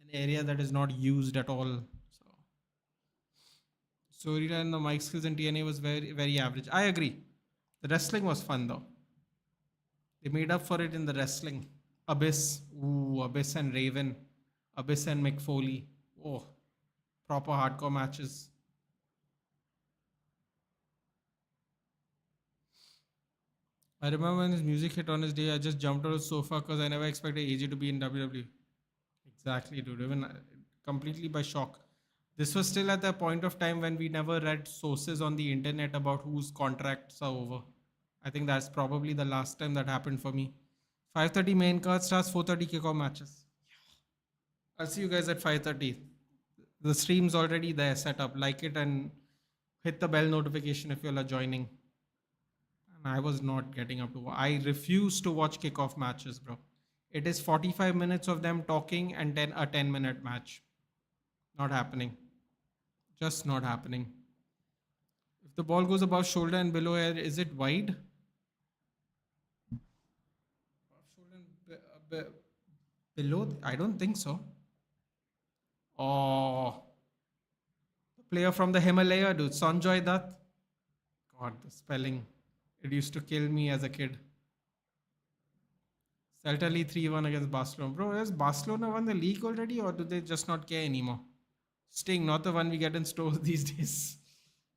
An area that is not used at all. So, storyline, the mic skills in TNA was very, very average. I agree. The wrestling was fun though. They made up for it in the wrestling. Abyss, Abyss and Raven, Abyss and Mick Foley. Oh, proper hardcore matches. I remember when his music hit on his day, I just jumped on the sofa because I never expected AJ to be in WWE. Exactly, dude. Even completely by shock. This was still at the point of time when we never read sources on the internet about whose contracts are over. I think that's probably the last time that happened for me. 5:30 main card starts, 4:30 kickoff matches. I'll see you guys at 5:30. The stream's already there, set up. Like it and hit the bell notification if you're joining. And I was not getting up to. I refuse to watch kickoff matches, bro. It is 45 minutes of them talking and then a 10-minute match. Not happening. Just not happening. If the ball goes above shoulder and below air, is it wide? Above shoulder and below? I don't think so. Oh. The player from the Himalaya, dude. Sanjoy Dutt. God, the spelling. It used to kill me as a kid. Celta lead 3-1 against Barcelona. Bro, has Barcelona won the league already or do they just not care anymore? Sting, not the one we get in stores these days.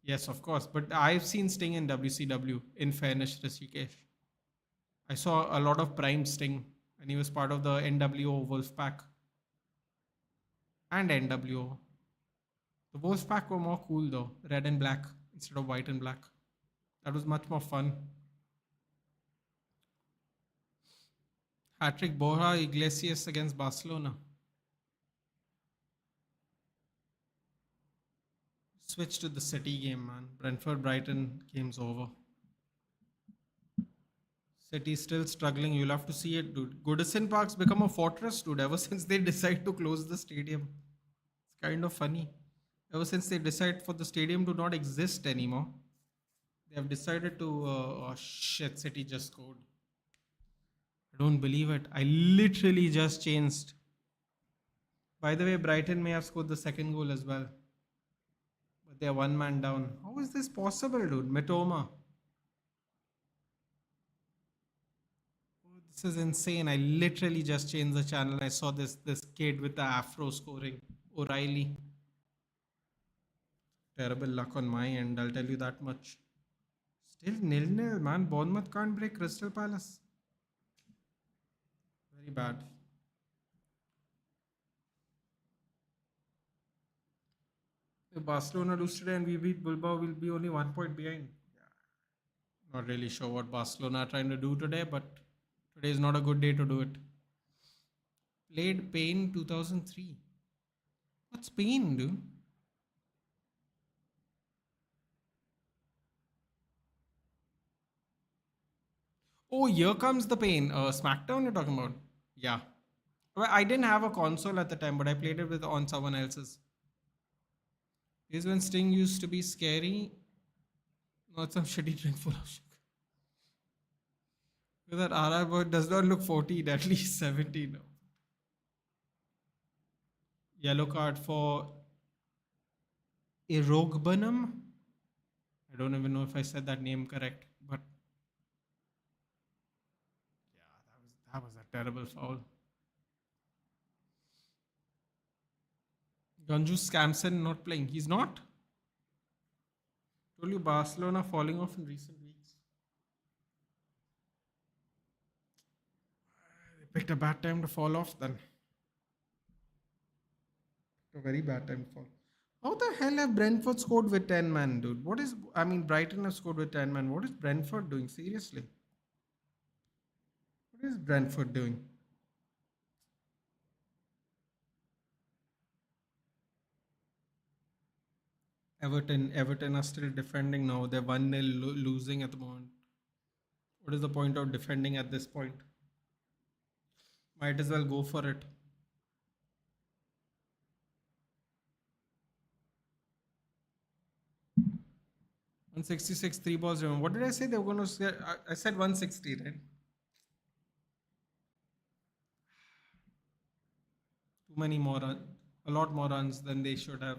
Yes, of course. But I've seen Sting in WCW, in fairness, Rishikesh. I saw a lot of Prime Sting, and he was part of the NWO Wolfpack and NWO. The Wolfpack were more cool though, red and black instead of white and black. That was much more fun. Hat-trick Borja Iglesias against Barcelona. Switch to the City game, man. Brentford Brighton game's over. City still struggling. You'll have to see it, dude. Goodison Park's become a fortress, dude, ever since they decide to close the stadium. It's kind of funny. Ever since they decide for the stadium to not exist anymore, they have decided to. Oh shit, City just scored. I don't believe it. I literally just changed. By the way, Brighton may have scored the second goal as well. But they're one man down. How is this possible, dude? Mitoma. This is insane. I literally just changed the channel. I saw this kid with the afro scoring. O'Reilly. Terrible luck on my end, I'll tell you that much. Still nil-nil, man. Bournemouth can't break Crystal Palace. Very bad. If Barcelona lose today and we beat Bilbao, we'll be only 1 point behind. Not really sure what Barcelona are trying to do today, but today is not a good day to do it. Played Spain 2003. What's Spain, dude? Oh, here comes the pain. SmackDown you're talking about? Yeah. Well, I didn't have a console at the time, but I played it with on someone else's. Is when Sting used to be scary. Not some shitty drink full of sugar. That RR boy does not look 14, at least 17. Yellow card for Irogbanum. I don't even know if I said that name correct, but yeah, that was a terrible foul. Ganju Scamson not playing. He's not. Told you Barcelona falling off in recent weeks. They picked a bad time to fall off then. A very bad time to fall. How the hell have Brentford scored with 10 man, dude? What is, I mean, Brighton have scored with 10 man. What is Brentford doing? Seriously. What is Brentford doing? Everton are still defending now. They're 1-0 losing at the moment. What is the point of defending at this point? Might as well go for it. 166, 3 balls. What did I say? They were going to. I said 160, right? Too many more runs. A lot more runs than they should have.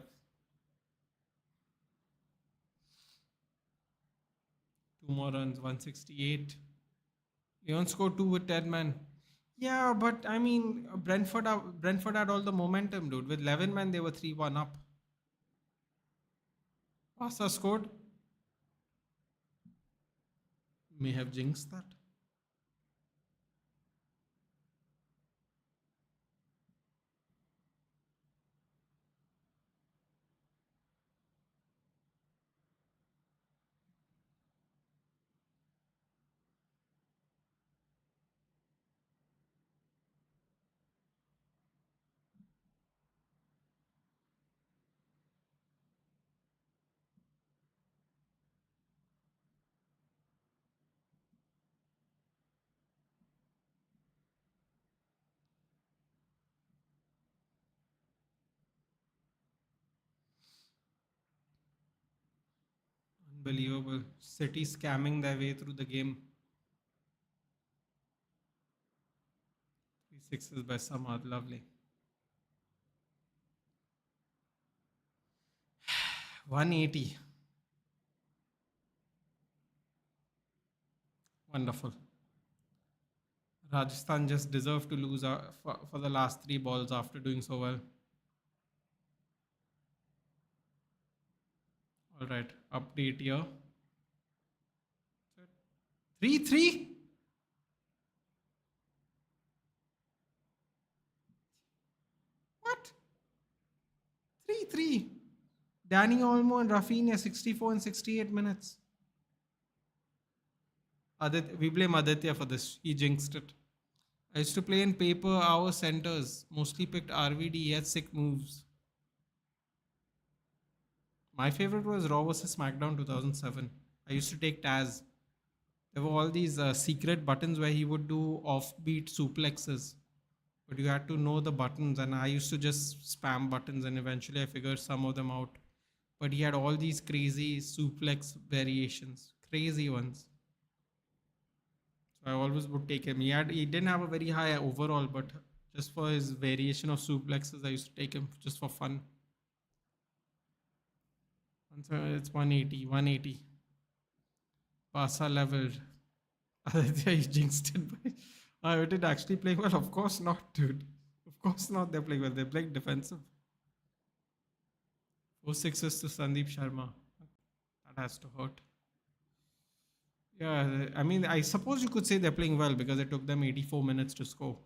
Two more runs, 168. Leon scored 2 with 10 man. Yeah, but I mean, Brentford had all the momentum, dude. With 11 men, they were 3-1 up. Barca scored. May have jinxed that. Unbelievable. City scamming their way through the game. 3 6s by Samad. Lovely. 180. Wonderful. Rajasthan just deserved to lose for the last 3 balls after doing so well. All right, update here. 3-3. What? 3-3. Danny Olmo and Rafinha 64 and 68 minutes. We blame Aditya for this. He jinxed it. I used to play in paper hour centers. Mostly picked RVD. He had sick moves. My favorite was Raw vs SmackDown 2007. I used to take Taz. There were all these secret buttons where he would do offbeat suplexes. But you had to know the buttons, and I used to just spam buttons, and eventually I figured some of them out. But he had all these crazy suplex variations, crazy ones. So I always would take him. He didn't have a very high overall, but just for his variation of suplexes, I used to take him just for fun. And so it's 180, 180. Pasa leveled. Aditya, you jinxed it. It did actually playing well. Of course not, dude. Of course not. They're playing well. They're playing defensive. 4 sixes to Sandeep Sharma. That has to hurt. Yeah, I mean, I suppose you could say they're playing well because it took them 84 minutes to score.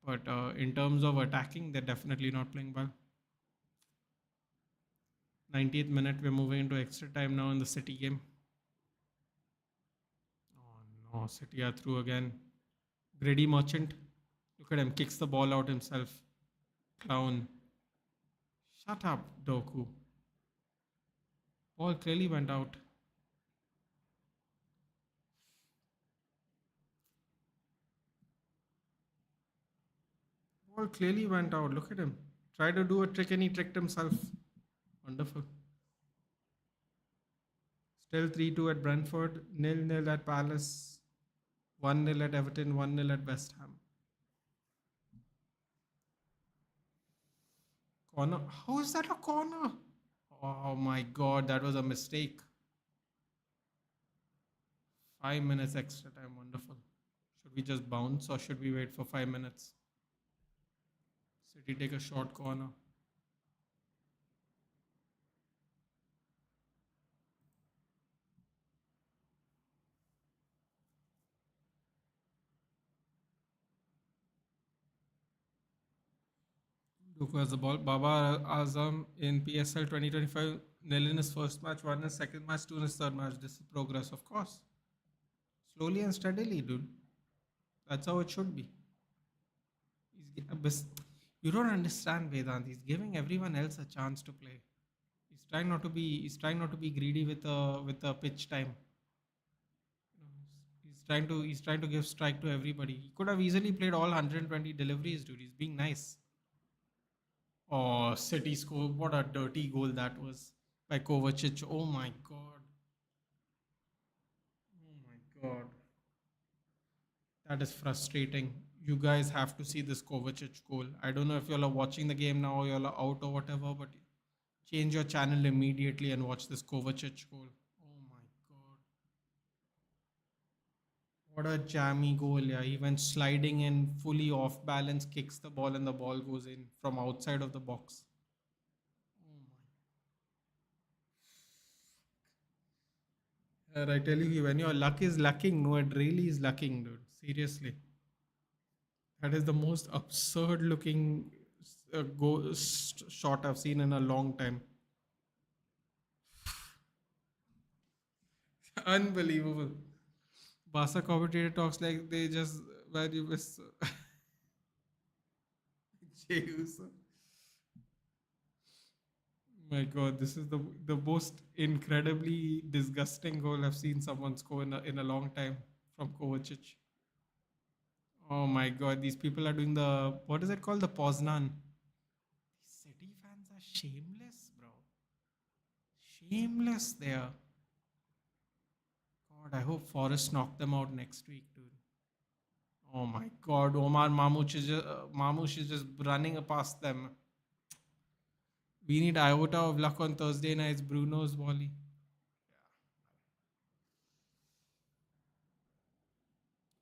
But in terms of attacking, they're definitely not playing well. 90th minute, we're moving into extra time now in the City game. Oh no, City are through again. Grady Merchant, look at him, kicks the ball out himself. Clown. Shut up, Doku. Ball clearly went out. Ball clearly went out. Look at him. Tried to do a trick and he tricked himself. Wonderful. Still 3-2 at Brentford, 0-0 at Palace, 1-0 at Everton, 1-0 at West Ham. Corner. How is that a corner? Oh my god, that was a mistake. 5 minutes extra time. Wonderful. Should we just bounce or should we wait for 5 minutes? City take a short corner. Doku has the ball. Baba Azam in PSL 2025. Nil in his first match, won his second match, two in his third match. This is progress, of course. Slowly and steadily, dude. That's how it should be. You don't understand Vedant. He's giving everyone else a chance to play. He's trying not to be greedy with the pitch time. He's trying to give strike to everybody. He could have easily played all 120 deliveries, dude. He's being nice. Oh, City score. What a dirty goal that was by Kovacic. Oh my god. Oh my god. That is frustrating. You guys have to see this Kovacic goal. I don't know if y'all are watching the game now, y'all are out or whatever, but change your channel immediately and watch this Kovacic goal. Oh my god. What a jammy goal, yeah. He went sliding in, fully off balance, kicks the ball, and the ball goes in from outside of the box. Oh my. I tell you, when your luck is lucking, no, it really is lucking, dude. Seriously. That is the most absurd looking shot I've seen in a long time. Unbelievable. Barca commentator talks like they just where you miss Jesus. My God, this is the most incredibly disgusting goal I've seen someone score in a long time from Kovacic. Oh my God, these people are doing the what is it called? The Poznan. These City fans are shameless, bro. Shameless they are. God, I hope Forest knock them out next week, dude. Oh my God, Mamouche is just running past them. We need iota of luck on Thursday nights. Bruno's volley.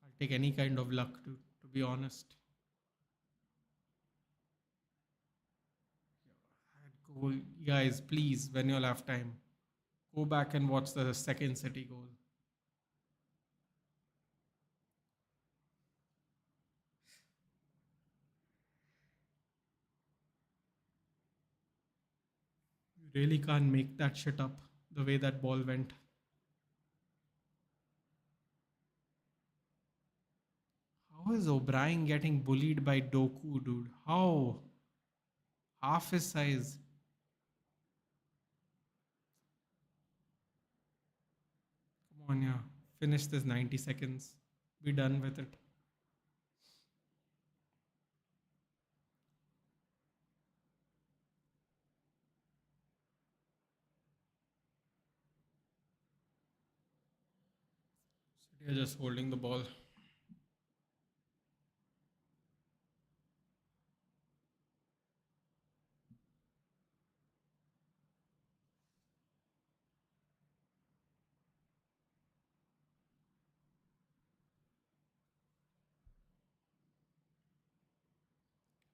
I'll take any kind of luck, dude, to be honest. Goal, guys, please, when you'll have time. Go back and watch the second City goal. You really can't make that shit up the way that ball went. How is O'Brien getting bullied by Doku, dude? How? Half his size. Come on, yeah. Finish this 90 seconds. Be done with it. City are just holding the ball.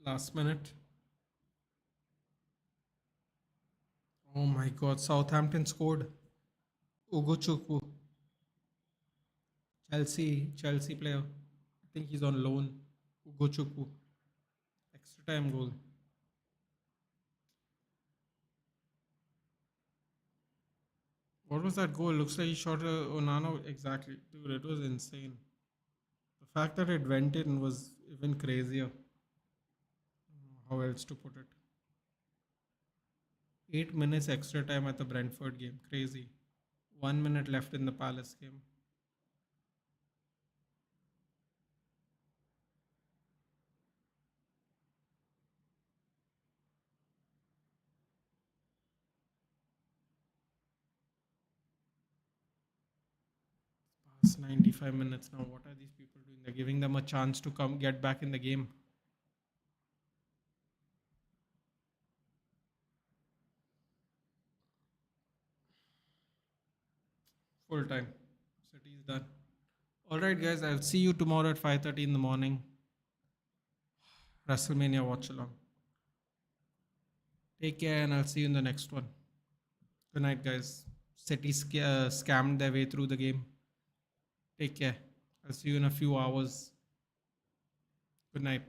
Last minute. Oh my god, Southampton scored. Ugochukwu. Chelsea player. I think he's on loan. Ugochukwu. Extra time goal. What was that goal? Looks like he shot Onana. Exactly. Dude, it was insane. The fact that it went in was even crazier. How else to put it? 8 minutes extra time at the Brentford game. Crazy. 1 minute left in the Palace game. Past 95 minutes now. What are these people doing? They're giving them a chance to come get back in the game. Full time. City's done. All right, guys. I'll see you tomorrow at 5:30 in the morning. WrestleMania watch along. Take care, and I'll see you in the next one. Good night, guys. City scammed their way through the game. Take care. I'll see you in a few hours. Good night.